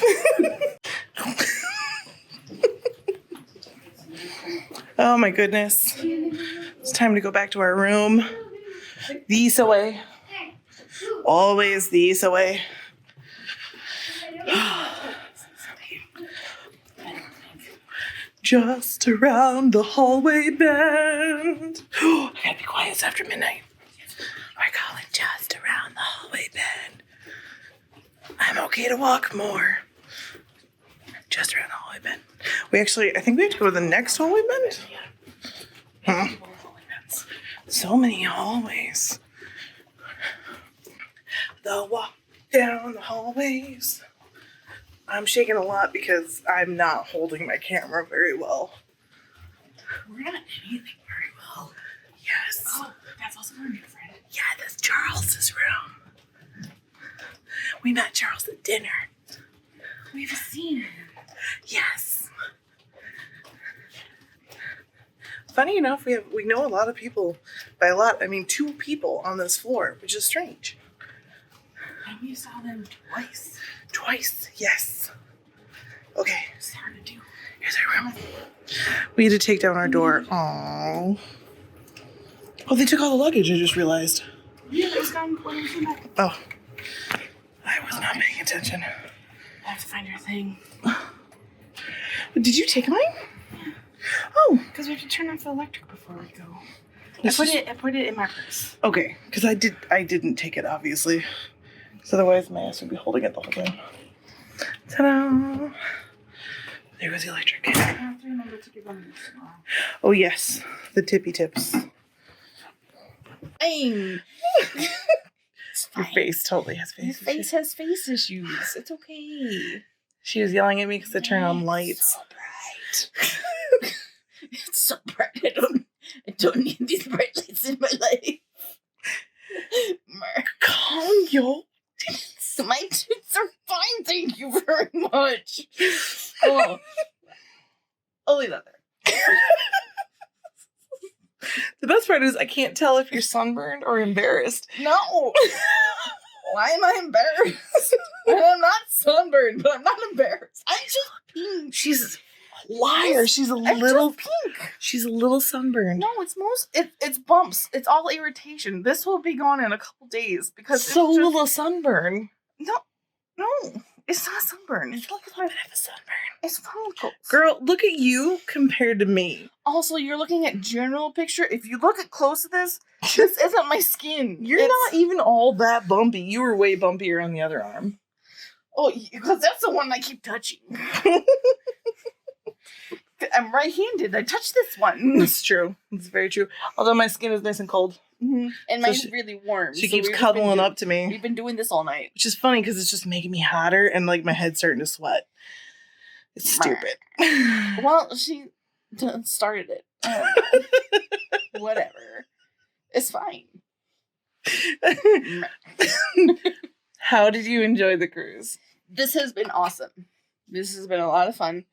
Oh my goodness. It's time to go back to our room. These away. Always these away. Just around the hallway bend. I gotta be quiet. It's after midnight. We're calling just around the hallway bend. I'm okay to walk more. Just around the hallway bend. I think we have to go to the next hallway bend. Huh? So many hallways. The walk down the hallways. I'm shaking a lot because I'm not holding my camera very well. We're not anything very well. Yes. Oh, that's also our new friend. Yeah, that's Charles's room. We met Charles at dinner. We've seen him. Yes. funny enough, we know a lot of people. By a lot, I mean 2 people on this floor, which is strange. And we saw them twice. Twice, yes. Okay. It's hard to do. Here's our room. We had to take down our door. Aww. Oh, they took all the luggage, I just realized. Yeah, it's gone when we came back. Oh. I was not paying attention. I have to find your thing. Did you take mine? Oh. Because we have to turn off the electric before we go. This I put it in my purse. Okay, because I didn't take it, obviously. Because otherwise my ass would be holding it the whole time. Ta-da! There goes the electric. I have to remember to give them this tomorrow. Oh yes, the tippy tips. Fine. Your face totally has face Your issues. face has face issues. It's okay. She was yelling at me because I turned on lights. So bright. It's so bright. I don't need these bright lights in my life. Calm your So my tits are fine, thank you very much. Oh, I'll leave that there. The best part is I can't tell if you're sunburned or embarrassed. No. Why am I embarrassed? I'm not sunburned, but I'm not embarrassed. I'm just pink. She's a liar. She's a I'm little just pink. She's a little sunburned. No, it's bumps. It's all irritation. This will be gone in a couple days because So it's just, little sunburn. no, it's not sunburn. It's like I have a sunburn. it's follicles. Girl, look at you compared to me. Also, you're looking at general picture. If you look at close to this isn't my skin. You're not even all that bumpy. You were way bumpier on the other arm. Oh, because that's the one I keep touching. I'm right-handed. I touch this one. That's true. It's very true. Although my skin is nice and cold. And So mine's she- really warm. She so keeps we've just been cuddling up to me. We've been doing this all night. Which is funny because it's just making me hotter and like my head's starting to sweat. It's stupid. Well, she started it. Whatever. It's fine. How did you enjoy the cruise? This has been awesome. This has been a lot of fun.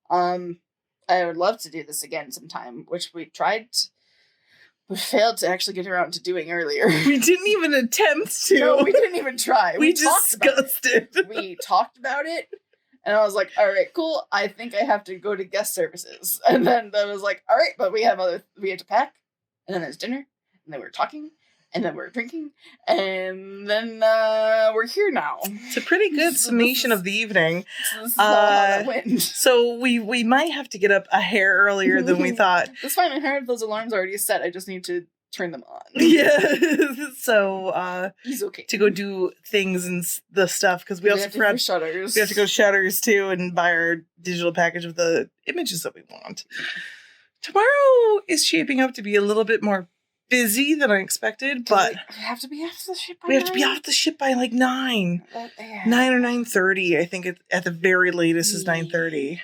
I would love to do this again sometime, which we tried, but failed to actually get around to doing earlier. We didn't even attempt to. No, we didn't even try. We talked about discussed it. We talked about it, and I was like, all right, cool. I think I have to go to guest services. And then I was like, all right, but we have to pack, and then there's dinner, and then we're talking, and then we're drinking, and then we're here now. It's a pretty good summation of the evening. So this is all how that went. So we might have to get up a hair earlier than we thought. That's fine. I heard those alarms already set. I just need to turn them on. Yeah. So He's okay. to go do things and the stuff because we also have to forgot do shutters. we have to go to Shutters too and buy our digital package of the images that we want. Tomorrow is shaping up to be a little bit more busy than I expected, but we have to be off the ship. we have to be off the ship by like 9 or 9:30. I think at the very latest is 9:30.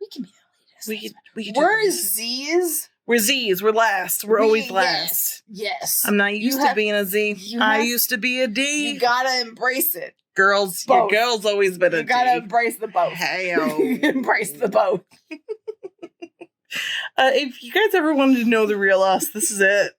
We can be the latest. We could We're do Z's. We're Z's. We're last. We're always last. Yes. I'm not used to being a Z. I have- used to be a D. You gotta embrace it. Girls, Both. your girl's always been a You D. gotta embrace the both. Hey-o. Embrace the both. If you guys ever wanted to know the real us, this is it.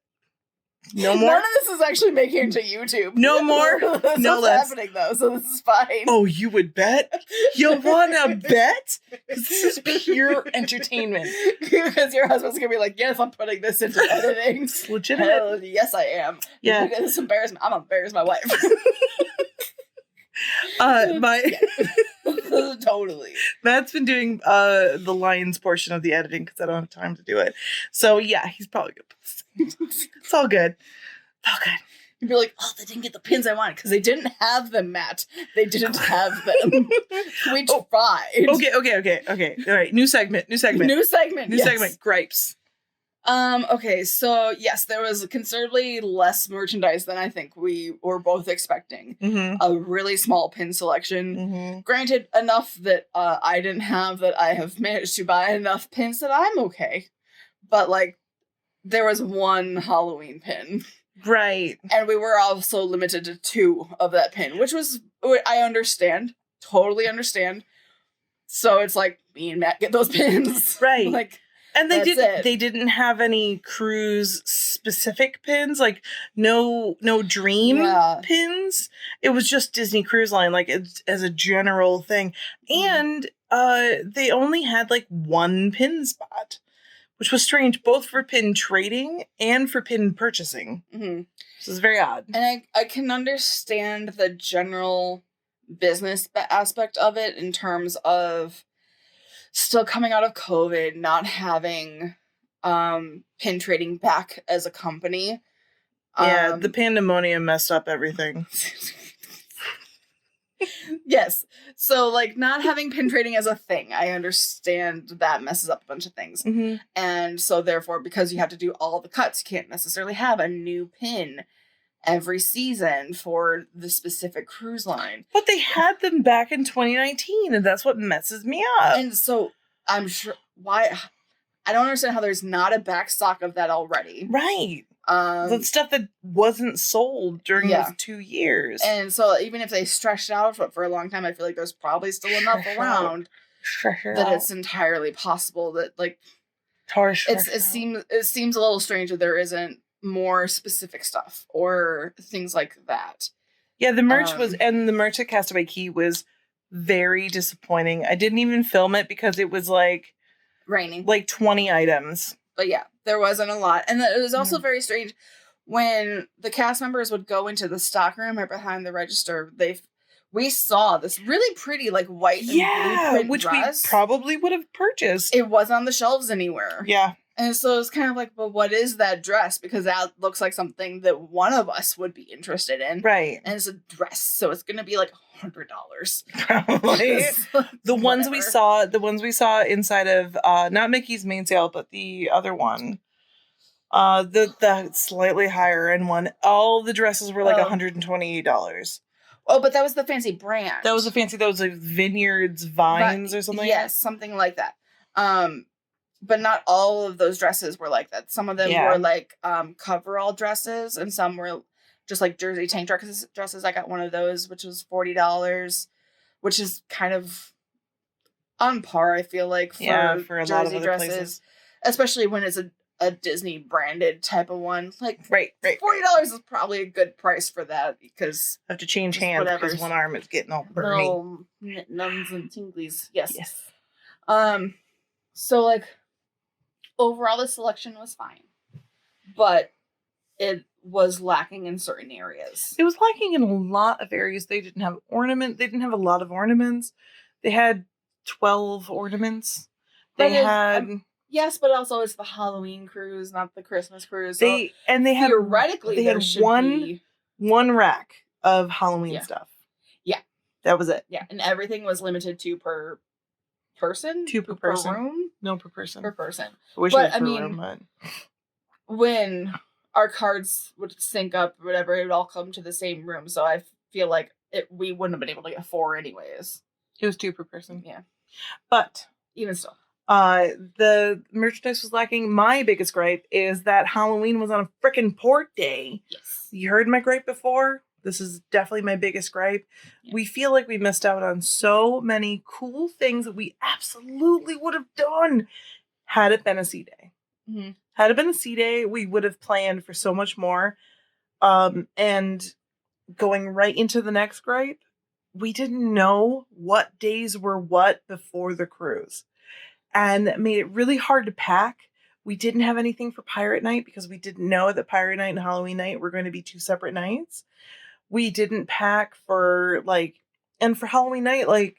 No more. None of this is actually making it to YouTube. No more. That's No what's less. happening though, so this is fine. Oh, you would bet? You wanna bet? 'Cause this is pure entertainment. Because your husband's gonna be like, yes, I'm putting this into editing. It's legitimate. Hell, yes, I am. Yeah. This embarrassment. I'm gonna embarrass my wife. My Totally. Matt's been doing the lion's portion of the editing because I don't have time to do it. So yeah, he's probably good. It's all good. All good. You'd be like, oh, they didn't get the pins I wanted because they didn't have them, Matt. They didn't have them. We tried. Okay. All right. New segment. New segment. New yes. segment. Gripes. Okay, so yes, there was considerably less merchandise than I think we were both expecting. Mm-hmm. A really small pin selection. Mm-hmm. Granted, enough that I didn't have that I have managed to buy enough pins that I'm okay. But like, there was one Halloween pin. Right. And we were also limited to 2 of that pin, which was, I understand. Totally understand. So it's like, me and Matt get those pins. Right. Like, And they That's it. they didn't have any cruise specific pins, like no dream pins. It was just Disney Cruise Line, like as a general thing. And they only had like one pin spot, which was strange, both for pin trading and for pin purchasing. This is very odd. And I can understand the general business aspect of it in terms of still coming out of COVID, not having pin trading back as a company. Yeah, the pandemonium messed up everything. Yes. So, like, not having pin trading as a thing, I understand that messes up a bunch of things. And so, therefore, because you have to do all the cuts, you can't necessarily have a new pin every season for the specific cruise line. But they had them back in 2019, and that's what messes me up. And so, I'm sure why... I don't understand how there's not a back stock of that already. Right. The stuff that wasn't sold during those 2 years. And so even if they stretched it out for a long time, I feel like there's probably still enough around that it's entirely possible that, like, it seems a little strange that there isn't more specific stuff or things like that. Yeah, the merch and the merch at Castaway Cay was very disappointing. I didn't even film it because it was like raining, like 20 items. But yeah, there wasn't a lot. And it was also very strange when the cast members would go into the stock room right behind the register. We saw this really pretty, like, white and blue print which dress. We probably would have purchased. It wasn't on the shelves anywhere. Yeah. And so it's kind of like, well, what is that dress? Because that looks like something that one of us would be interested in. Right. And it's a dress, so it's going to be like $100. Probably. The ones we saw inside of, not Mickey's main sale, but the other one. The slightly higher end one. All the dresses were like $128. Oh, but that was the fancy brand. That was like Vineyards, Vines, or something. Yes, something like that. But not all of those dresses were like that. Some of them were like coverall dresses, and some were just like jersey tank dresses. I got one of those, which was $40, which is kind of on par, I feel like, for a jersey lot of other dresses, places. Especially when it's a Disney branded type of one. Like, right. $40 is probably a good price for that because I have to change hands because one arm is getting all burny. Little nuns and tinglies. Yes. So, like, overall, the selection was fine, but it was lacking in certain areas. It was lacking in a lot of areas. They didn't have ornament. They didn't have a lot of ornaments. They had 12 ornaments. Yes, but also it's the Halloween cruise, not the Christmas cruise. So they had one rack of Halloween stuff. Yeah, that was it. Yeah, and everything was limited to per person. 2 per person. Room. No, per person. Per person. I wish it was per room, but when our cards would sync up or whatever, it would all come to the same room. So I feel like we wouldn't have been able to get 4 anyways. It was 2 per person. Yeah, but even still. The merchandise was lacking. My biggest gripe is that Halloween was on a frickin' port day. Yes. You heard my gripe before? This is definitely my biggest gripe. Yeah. We feel like we missed out on so many cool things that we absolutely would have done had it been a sea day. Mm-hmm. Had it been a sea day, we would have planned for so much more. And going right into the next gripe, we didn't know what days were what before the cruise. And that made it really hard to pack. We didn't have anything for Pirate Night because we didn't know that Pirate Night and Halloween Night were going to be 2 separate nights. We didn't pack for and for Halloween Night,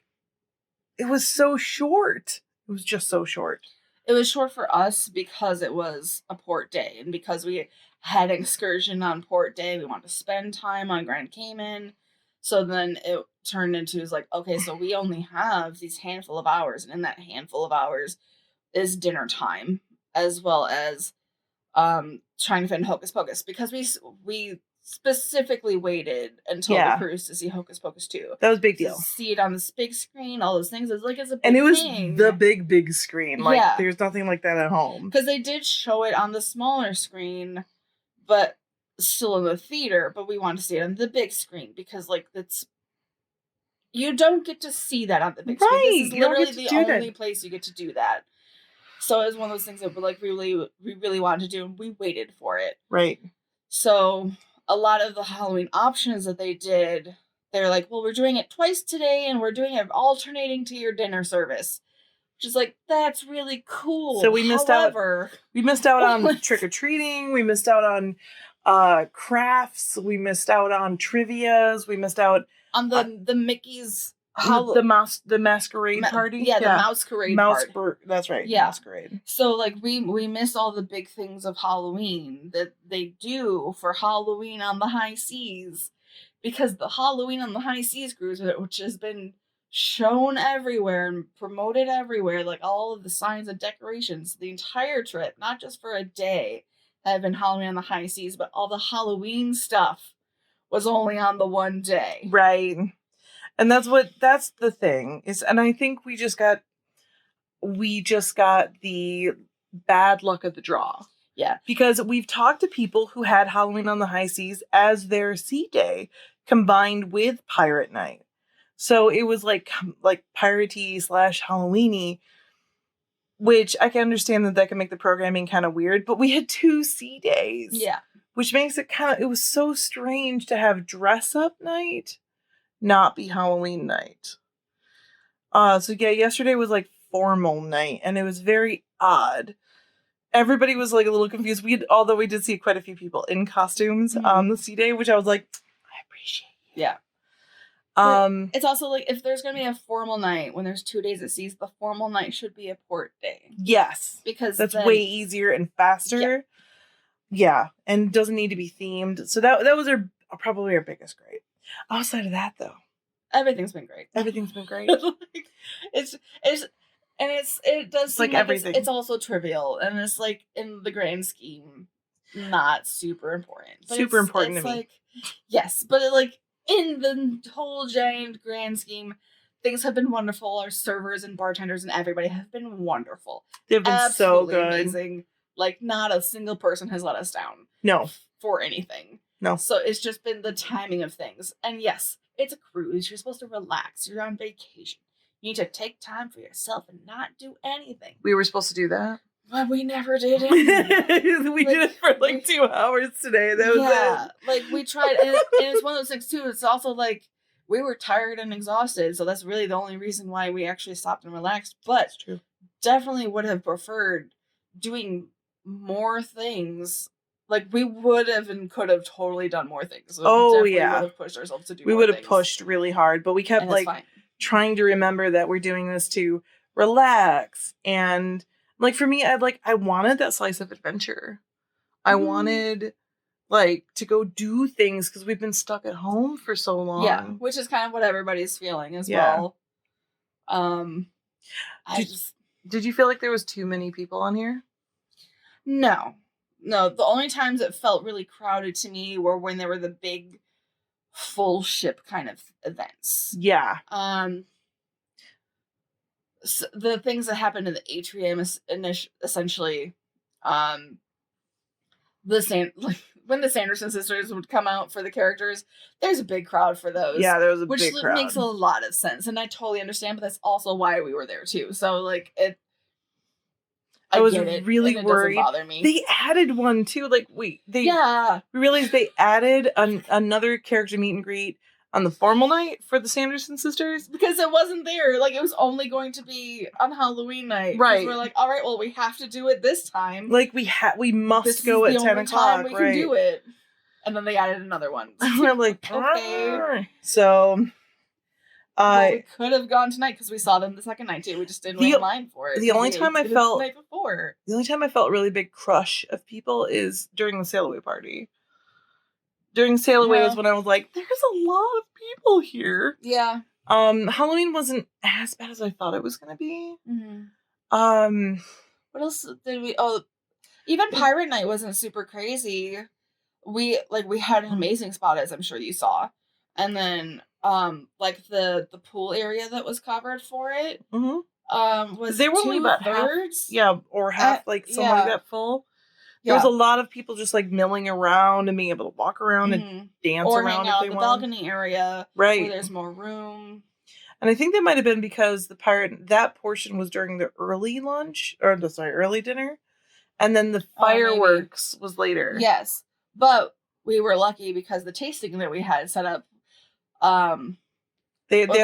it was so short. It was just so short. It was short for us because it was a port day and because we had an excursion on port day. We wanted to spend time on Grand Cayman. So then it turned into, okay, so we only have these handful of hours. And in that handful of hours is dinner time, as well as trying to find Hocus Pocus. Because we specifically waited until the cruise to see Hocus Pocus 2. That was a big deal. To see it on this big screen, all those things. It's a big thing. And it was the big screen. There's nothing like that at home. Because they did show it on the smaller screen, but still in the theater, but we want to see it on the big screen because you don't get to see that on the big screen. This is literally the only place you get to do that. So it was one of those things that we really wanted to do, and we waited for it. Right. So a lot of the Halloween options that they did, they're like, well, we're doing it twice today, and we're doing it alternating to your dinner service. Which is like, that's really cool. So we missed out. We missed out on trick or treating. We missed out on crafts. We missed out on trivias. We missed out on the Mickey's the masquerade party. Yeah, the masquerade party. That's right. Yeah, masquerade. So like we missed all the big things of Halloween that they do for Halloween on the high seas, because the Halloween on the high seas cruise, which has been shown everywhere and promoted everywhere, like all of the signs and decorations, the entire trip, not just for a day, have been Halloween on the high seas, but all the Halloween stuff was only on the one day. Right. And that's the thing is, and I think we just got the bad luck of the draw. Yeah. Because we've talked to people who had Halloween on the high seas as their sea day combined with pirate night. So it was like piratey / Halloweeny, which I can understand that can make the programming kind of weird, but we had 2 sea days. Yeah. Which makes it it was so strange to have dress up night not be Halloween night. So yeah, yesterday was like formal night, and it was very odd. Everybody was like a little confused. Although we did see quite a few people in costumes on the sea day, which I was like, I appreciate you. Yeah. It's also like, if there's going to be a formal night when there's 2 days at seas, the formal night should be a port day. Yes. Because that's way easier and faster. Yeah. And doesn't need to be themed. So that was probably our biggest gripe. Outside of that, though, everything's been great. It does seem like everything. It's also trivial, and it's like, in the grand scheme, not super important. But super important to me. Like, yes, but in the whole giant grand scheme, things have been wonderful. Our servers and bartenders and everybody have been wonderful. They've been absolutely so good. Amazing. Like, not a single person has let us down. No. For anything. No. So it's just been the timing of things. And yes, it's a cruise. You're supposed to relax. You're on vacation. You need to take time for yourself and not do anything. We were supposed to do that. But we never did it. We did it for 2 hours today. That was it. Like, we tried. And it's one of those things, too. It's also like, we were tired and exhausted. So that's really the only reason why we actually stopped and relaxed. But that's true. Definitely would have preferred doing more things. Like, we would have and could have totally done more things. So would have pushed ourselves to do more things. We would have pushed really hard, but we kept trying to remember that we're doing this to relax. And for me, I wanted that slice of adventure. I wanted to go do things because we've been stuck at home for so long. Yeah, which is kind of what everybody's feeling as well. Did you feel like there was too many people on here? No, the only times it felt really crowded to me were when there were the big full ship kind of events. Yeah. So the things that happened in the atrium is essentially, when the Sanderson sisters would come out for the characters, there's a big crowd for those. Yeah, there was a big crowd. Which makes a lot of sense, and I totally understand, but that's also why we were there too. So I was really worried. It doesn't bother me. They added one too. We realized they added another character meet and greet on the formal night for the Sanderson sisters, because it wasn't there. It was only going to be on Halloween night. Right. We're like, all right, well, we have to do it this time. We must go at 10 o'clock. We can do it. And then they added another one. We're like, okay. So. We could have gone tonight because we saw them the second night too. We just didn't wait in line for it. The only time I felt the night before. The only time I felt really big crush of people is during the sail away party. During sail away is when I was like, there's a lot of people here. Yeah. Halloween wasn't as bad as I thought it was gonna be. Mm-hmm. What else did we? Oh, even Pirate Night wasn't super crazy. We had an amazing spot, as I'm sure you saw, and then the pool area that was covered for it. Mm-hmm. Was they were only about thirds? Half, or half, like that full. There was a lot of people just milling around and being able to walk around and dance or around hang out if they in the want. balcony area, right? Where there's more room. And I think that might have been because that portion was during the early lunch, or early dinner. And then the fireworks was later. Yes. But we were lucky because the tasting that we had set up, they were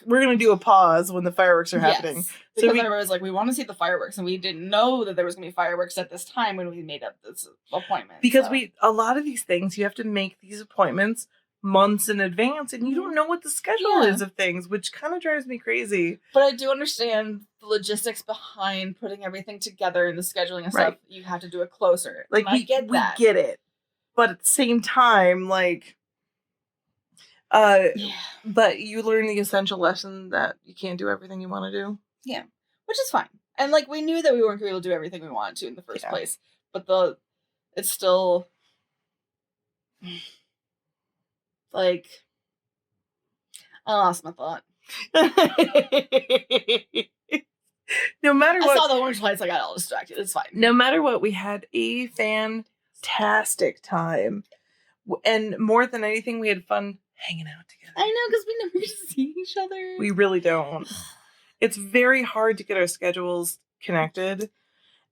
we're going to do a pause when the fireworks are happening. Yes, So because everyone was like, we want to see the fireworks. And we didn't know that there was going to be fireworks at this time when we made up this appointment. Because a lot of these things, you have to make these appointments months in advance, and you don't know what the schedule is of things, which kind of drives me crazy. But I do understand the logistics behind putting everything together and the scheduling and stuff. You have to do it closer. Like, we get it. But at the same time, like, but you learn the essential lesson that you can't do everything you want to do. Yeah, which is fine. And, like, we knew that we weren't going to be able to do everything we wanted to in the first place. But it's still... Like, I lost my thought. No matter what, I saw the orange lights. I got all distracted. It's fine. No matter what, we had a fantastic time, and more than anything, we had fun hanging out together. I know, because we never get to see each other. We really don't. It's very hard to get our schedules connected,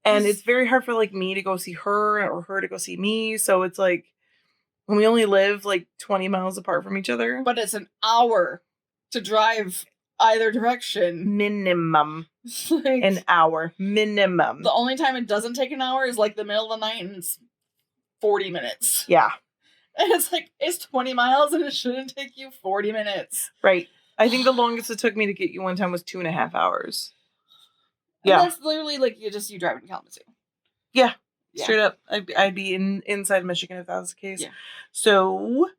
and it's very hard for like me to go see her or her to go see me. So it's like. When we only live like 20 miles apart from each other. But it's an hour to drive either direction. Minimum. Like, an hour. Minimum. The only time it doesn't take an hour is like the middle of the night and it's 40 minutes. Yeah. And it's like, it's 20 miles and it shouldn't take you 40 minutes. Right. I think the longest it took me to get you one time was 2.5 hours. And that's literally like you driving to Kalamazoo. Yeah. Straight up, I'd be inside Michigan if that was the case. Yeah. So,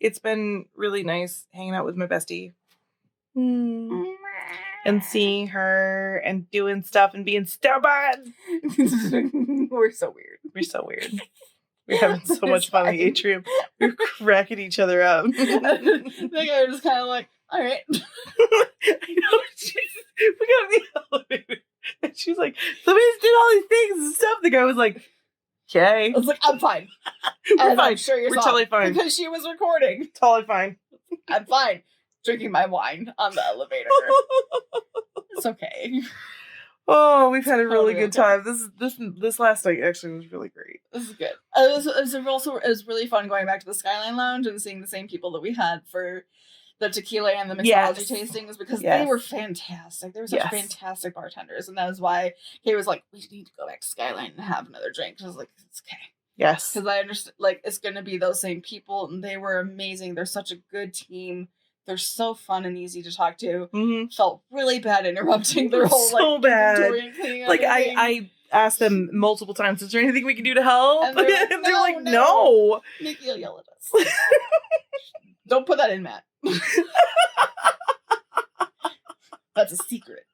it's been really nice hanging out with my bestie. And seeing her and doing stuff and being stubborn. We're so weird. We're having so much fun in the atrium. We're cracking each other up. The guy was just kind of like, all right. I know. We got in the elevator. And she's like, somebody's doing all these things and stuff. The guy was like, okay. I was like, I'm fine. We're fine. I'm sure you're totally fine. Because she was recording. Totally fine. I'm fine. Drinking my wine on the elevator. It's okay. Oh, we've had a really good time. This last night actually was really great. This is good. It was really fun going back to the Skyline Lounge and seeing the same people that we had for the tequila and the mixology tastings because they were fantastic. They were such fantastic bartenders, and that was why Kay was like, "We need to go back to Skyline and have another drink." I was like, "It's okay." Yes, because I understand. Like, it's going to be those same people, and they were amazing. They're such a good team. They're so fun and easy to talk to. Mm-hmm. Felt really bad interrupting their whole so bad. Like everything. I asked them multiple times, "Is there anything we can do to help?" And they're like, "No." Nikki will yell at us. Don't put that in, Matt. That's a secret.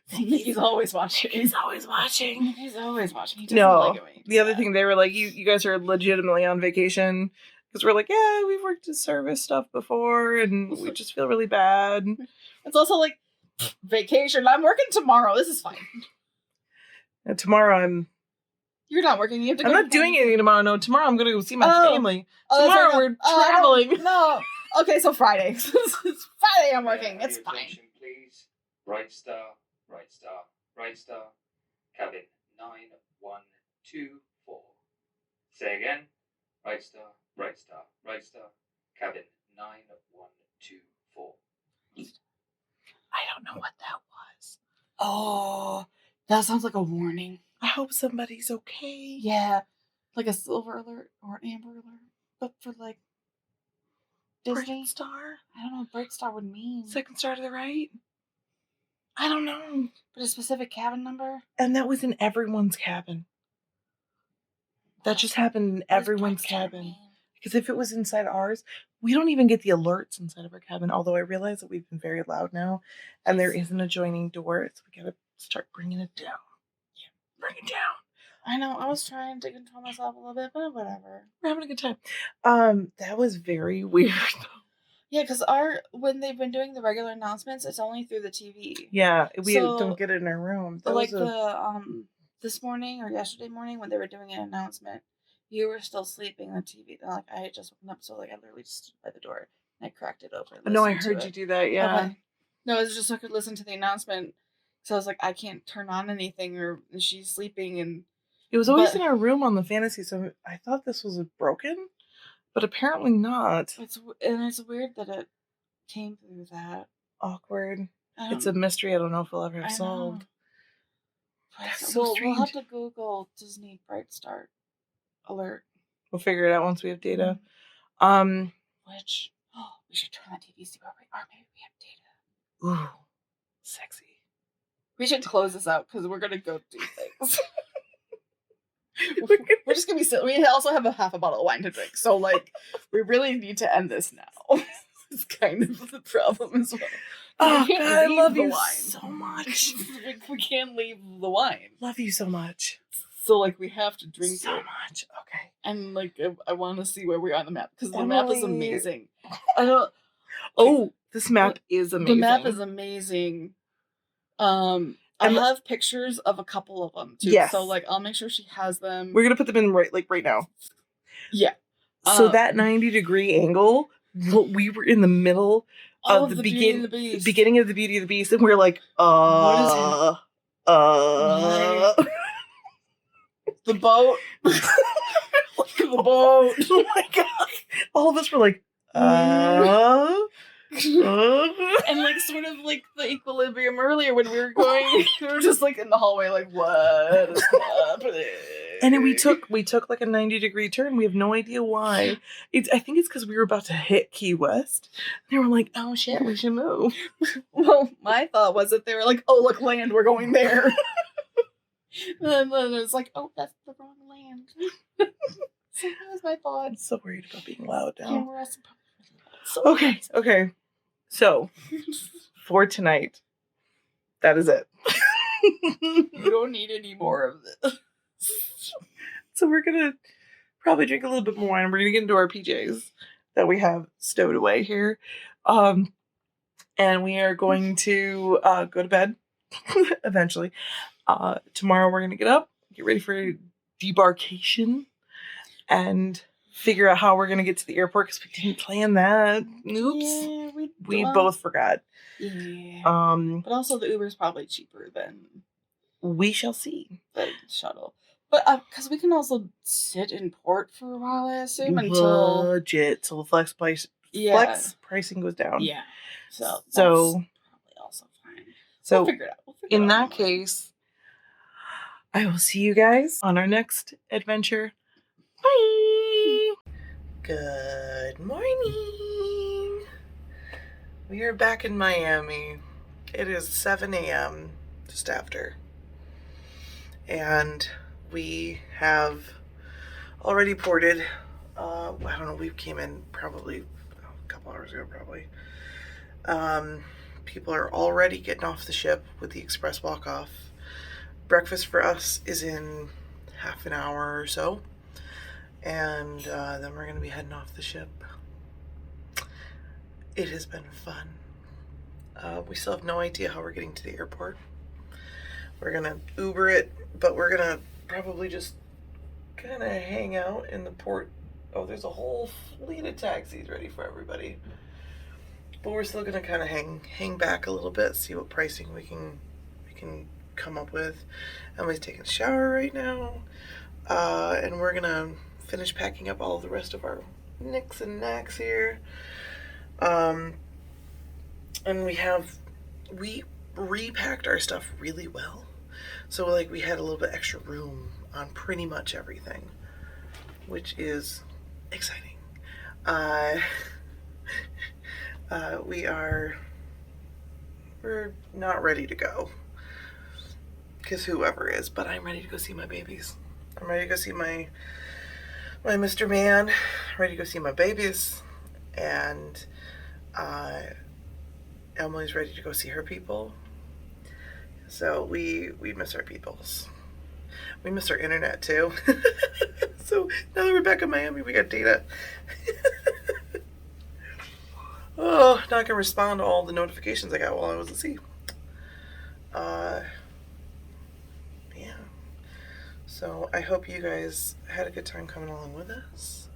He's always watching. He's always watching. He doesn't like it the other thing, they were like, you guys are legitimately on vacation. Because we're like, yeah, we've worked in service stuff before, and we just feel really bad. It's also like, vacation. I'm working tomorrow. This is fine. And tomorrow You're not working. You have to go. I'm not doing anything tomorrow. No, tomorrow I'm going to go see my family. Tomorrow we're traveling. No. Okay, so Friday. It's Friday I'm working. It's fine. Please. Right star. Cabin 9124. Say again. Right star. Cabin 9124. I don't know what that was. Oh, that sounds like a warning. I hope somebody's okay. Yeah. Like a silver alert or an amber alert. But for like Disney. Bright star? I don't know what bright star would mean. Second star to the right? I don't know. But a specific cabin number? And that was in everyone's cabin. That just happened in everyone's cabin. Because if it was inside ours, we don't even get the alerts inside of our cabin. Although I realize that we've been very loud now. And there is an adjoining door. So we got to start bringing it down. Yeah, bring it down. I know. I was trying to control myself a little bit, but whatever. We're having a good time. That was very weird, though. Yeah, because when they've been doing the regular announcements, it's only through the TV. Yeah, we don't get it in our room. This morning or yesterday morning when they were doing an announcement, you were still sleeping on TV. Like, I had just woken up, so like I literally just stood by the door I cracked it open. No, I listened to heard you it. do that. Yeah. Okay. No, it's just so I could listen to the announcement. So I was like, I can't turn on anything, or she's sleeping, and It was always but- in our room on the fantasy, so I thought this was broken, but apparently not. it's weird that it came through that. Awkward. It's a mystery I don't know if we'll ever have solved. That's so strange. We'll have to Google Disney Bright Start alert. We'll figure it out once we have data. Which we should turn on TV, see where we are. Maybe we have data. Ooh, sexy. We should close this out because we're gonna go do things. We're just gonna be silly. We also have a half a bottle of wine to drink, so like we really need to end this now. It's kind of the problem as well. Oh We God, can't I leave love the you wine. so much. We can't leave the wine. Love you so much. So like we have to drink so it. much. Okay. And like I want to see where we are on the map because the map is amazing. This map is amazing. The map is amazing. I have pictures of a couple of them too. Yes. So like I'll make sure she has them. We're gonna put them in right now. Yeah. So that 90-degree angle, we were in the middle of the beginning of the Beauty of the Beast, and we're like, what is the boat. The boat. Oh my God. All of us were like, and like sort of like the equilibrium earlier when we were going, we were just like in the hallway, like what is happening? And then we took like a 90-degree turn. We have no idea why. I think it's because we were about to hit Key West. They were like, "Oh shit, we should move." Well, my thought was that they were like, "Oh look, land, we're going there." And then it was like, "Oh, that's the wrong land." So that was my thought. I'm so worried about being loud now. Yeah, we're also Okay. So for tonight, that is it. You don't need any more of this. So we're gonna probably drink a little bit more wine. We're gonna get into our PJs that we have stowed away here, and we are going to go to bed eventually. Tomorrow we're gonna get up, get ready for debarkation, and figure out how we're gonna get to the airport because we didn't plan that. Oops. Yeah, we both forgot. Yeah. But also the Uber's probably cheaper than we shall see. The shuttle. But because we can also sit in port for a while, I assume, until budget, till the flex pricing goes down. Yeah. So that's probably also fine. So we'll figure it out. In that case, I will see you guys on our next adventure. Bye. Good morning. We are back in Miami. It is 7 a.m. just after. And we have already ported. I don't know, we came in probably a couple hours ago, probably. People are already getting off the ship with the express walk-off. Breakfast for us is in half an hour or so. And then we're going to be heading off the ship. It has been fun. We still have no idea how we're getting to the airport. We're going to Uber it, but we're going to probably just kind of hang out in the port. Oh, there's a whole fleet of taxis ready for everybody. But we're still going to kind of hang back a little bit, see what pricing we can come up with. Emily's taking a shower right now. And we're going to finish packing up all of the rest of our knicks and knacks here. And we repacked our stuff really well. So like we had a little bit extra room on pretty much everything, which is exciting. We're not ready to go, because whoever is, but I'm ready to go see my babies. I'm ready to go see my Mr. Man, ready to go see my babies, and Emily's ready to go see her people. So we miss our peoples. We miss our internet too. So now that we're back in Miami, we got data. Oh, now I can respond to all the notifications I got while I was at sea. Yeah. So I hope you guys had a good time coming along with us.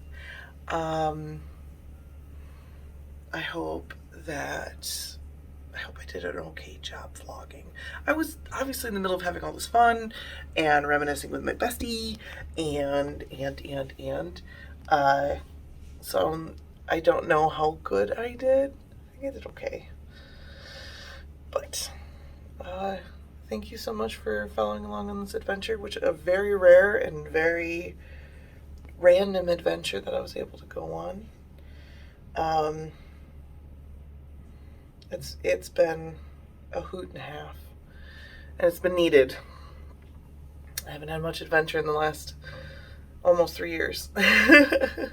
I hope I did an okay job vlogging. I was obviously in the middle of having all this fun and reminiscing with my bestie so I don't know how good I did. I think I did okay. But thank you so much for following along on this adventure, which a very rare and very random adventure that I was able to go on. It's been a hoot and a half, and it's been needed. I haven't had much adventure in the last almost 3 years. And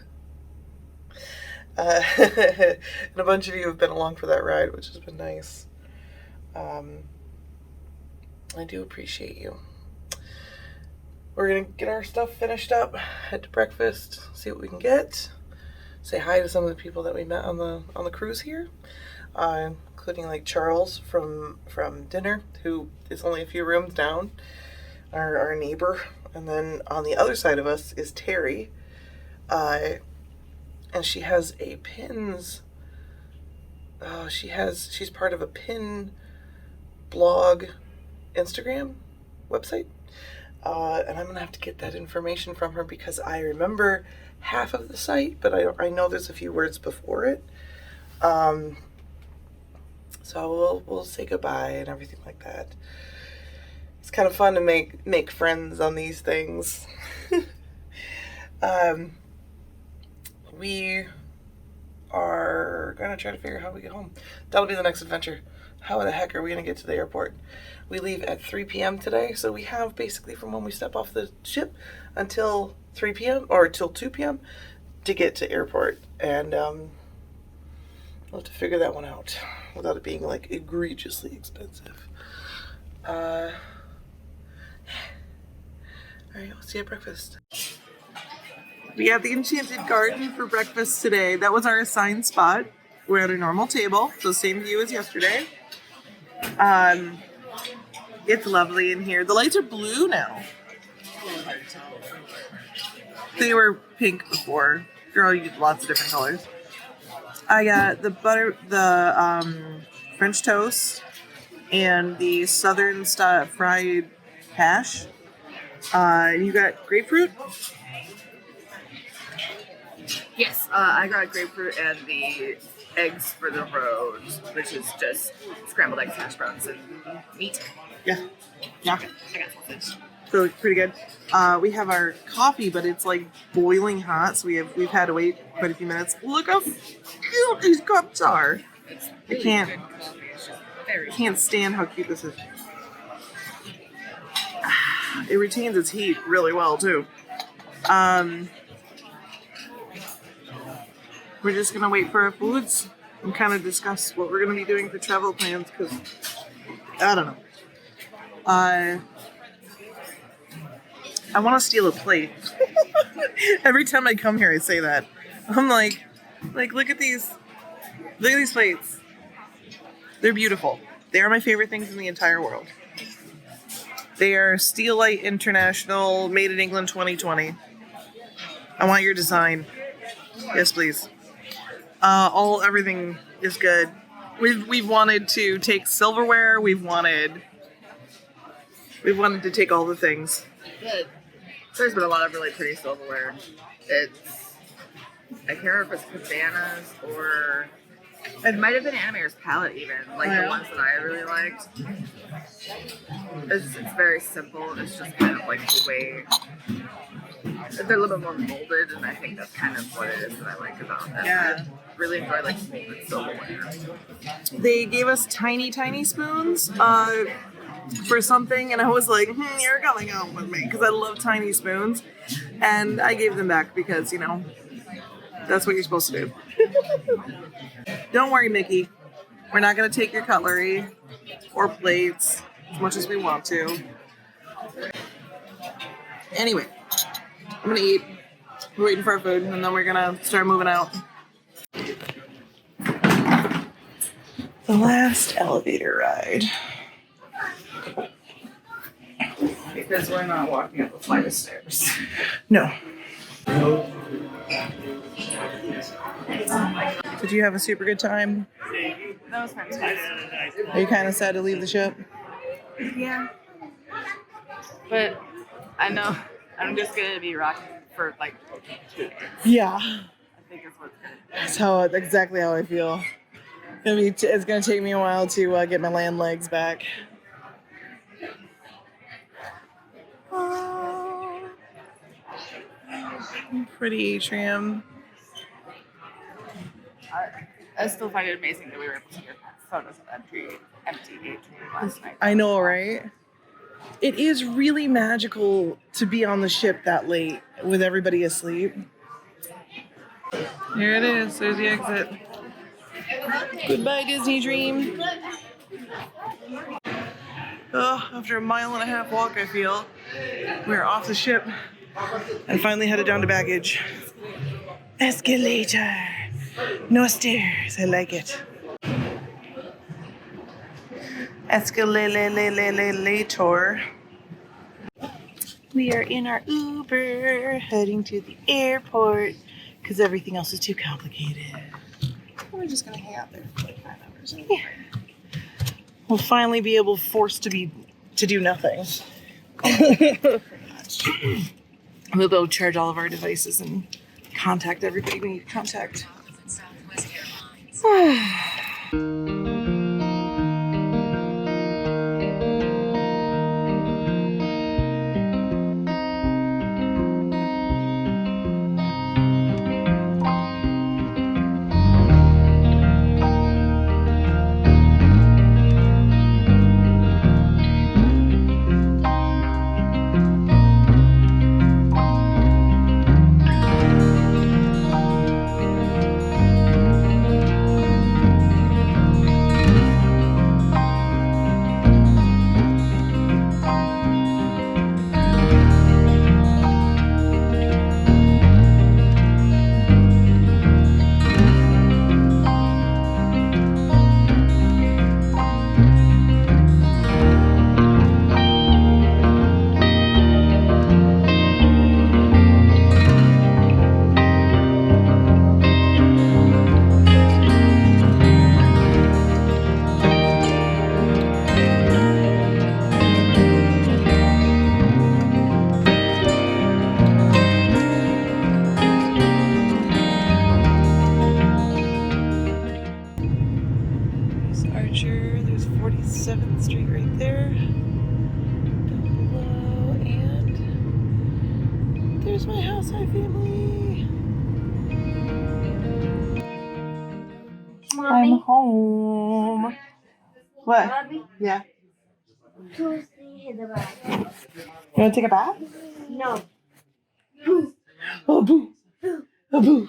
a bunch of you have been along for that ride, which has been nice. I do appreciate you. We're gonna get our stuff finished up, head to breakfast, see what we can get, say hi to some of the people that we met on the cruise here, including like Charles from dinner, who is only a few rooms down, our neighbor. And then on the other side of us is Terry, and she has a pins. She's part of a pin blog Instagram website. And I'm gonna have to get that information from her because I remember half of the site, but I know there's a few words before it. So we'll say goodbye and everything like that. It's kind of fun to make friends on these things. We are gonna try to figure out how we get home. That'll be the next adventure. How the heck are we gonna get to the airport? We leave at 3 p.m. today, so we have basically from when we step off the ship until 3 p.m. or till 2 p.m. to get to airport. And we'll have to figure that one out without it being like egregiously expensive. Alright, I'll see you at breakfast. We had the Enchanted Garden for breakfast today. That was our assigned spot. We're at a normal table, so same view as yesterday. It's lovely in here. The lights are blue now. They were pink before. Girl, you get lots of different colors. I got the French toast and the southern style fried hash. You got grapefruit? Yes, I got grapefruit and the eggs for the road, which is just scrambled eggs, hash browns, and meat. Yeah. Yeah. I got sausage. So pretty good. We have our coffee, but it's like boiling hot, so we've had to wait quite a few minutes. Look how cute these cups are. I can't stand how cute this is. It retains its heat really well too. We're just gonna wait for our foods and kind of discuss what we're gonna be doing for travel plans, because I don't know. I want to steal a plate. Every time I come here, I say that. I'm like, look at these plates. They're beautiful. They are my favorite things in the entire world. They are Steelite International, made in England 2020. I want your design. Yes, please. Everything is good. We've wanted to take silverware. We've wanted to take all the things. Good. There's been a lot of really pretty silverware. I can't remember if it's Cabanas or it might have been Animator's palette even, like the ones that I really liked. It's very simple. It's just kind of like the way they're a little bit more molded, and I think that's kind of what it is that I like about them. Yeah. I really enjoy like molded silverware. They gave us tiny spoons for something, and I was like, you're coming out with me, because I love tiny spoons. And I gave them back because, that's what you're supposed to do. Don't worry, Mickey. We're not going to take your cutlery or plates as much as we want to. Anyway, I'm going to eat. We're waiting for our food, and then we're going to start moving out. The last elevator ride. Because we're not walking up a flight of stairs. No. Did you have a super good time? That was fantastic. Are you kind of sad to leave the ship? Yeah. But I know I'm just gonna be rocking for like 2 days. Yeah. I think it's what's good. That's exactly how I feel. It's gonna take me a while to get my land legs back. Oh, pretty atrium. I still find it amazing that we were able to get photos of empty atrium last night. I know, right? It is really magical to be on the ship that late with everybody asleep. Here it is. There's the exit. Goodbye, Disney Dream. Oh, after a 1.5 mile walk, I feel we're off the ship and finally headed down to baggage. Escalator. No stairs. I like it. Escalator. We are in our Uber heading to the airport because everything else is too complicated. We're just gonna hang out there for like 5 hours. Yeah. We'll finally be able to do nothing. We'll be able to charge all of our devices and contact everybody we need to contact. Archer, there's 47th Street right there, down below, and there's my house, hi family. I'm home. What? Yeah. You want to take a bath? No. Oh boo! Oh boo! Oh boo!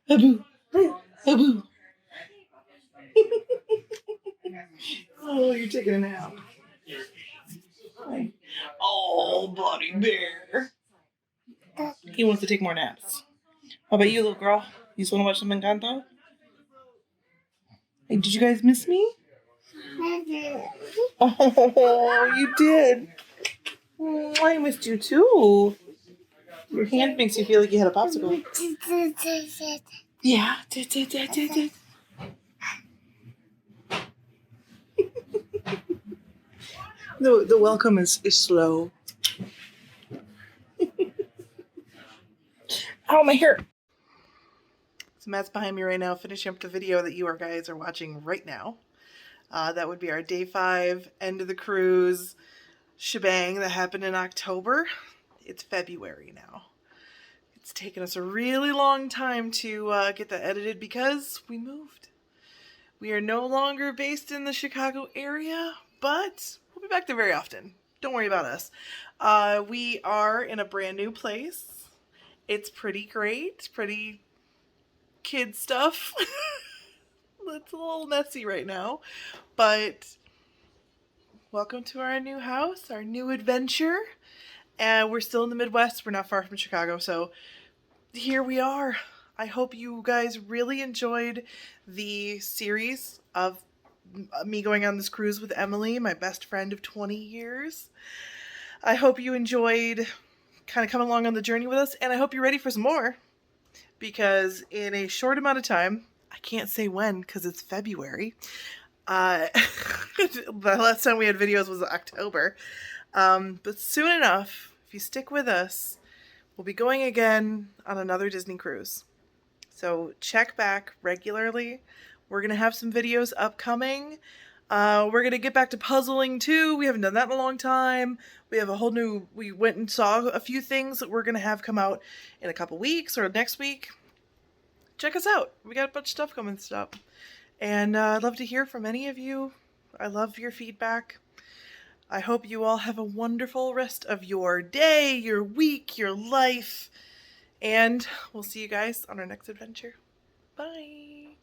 Oh boo! Oh, you're taking a nap. Oh, buddy bear. He wants to take more naps. How about you, little girl? You just want to watch some Encanto? Hey, did you guys miss me? Oh, you did. Oh, I missed you too. Your hand makes you feel like you had a popsicle. Yeah. The welcome is slow. Ow, my hair. So Matt's behind me right now, finishing up the video that you guys are watching right now. That would be our day 5 end of the cruise shebang that happened in October. It's February now. It's taken us a really long time to get that edited because we moved. We are no longer based in the Chicago area, but we'll be back there very often. Don't worry about us. We are in a brand new place. It's pretty great, pretty kid stuff. It's a little messy right now, but welcome to our new house, our new adventure. And we're still in the Midwest. We're not far from Chicago, so here we are. I hope you guys really enjoyed the series of me going on this cruise with Emily, my best friend of 20 years. I hope you enjoyed kind of coming along on the journey with us, and I hope you're ready for some more, because in a short amount of time, I can't say when because it's February. The last time we had videos was October. But soon enough, if you stick with us, we'll be going again on another Disney cruise. So check back regularly. We're going to have some videos upcoming. We're going to get back to puzzling too. We haven't done that in a long time. We went and saw a few things that we're going to have come out in a couple weeks or next week. Check us out. We got a bunch of stuff coming up. And I'd love to hear from any of you. I love your feedback. I hope you all have a wonderful rest of your day, your week, your life. And we'll see you guys on our next adventure. Bye.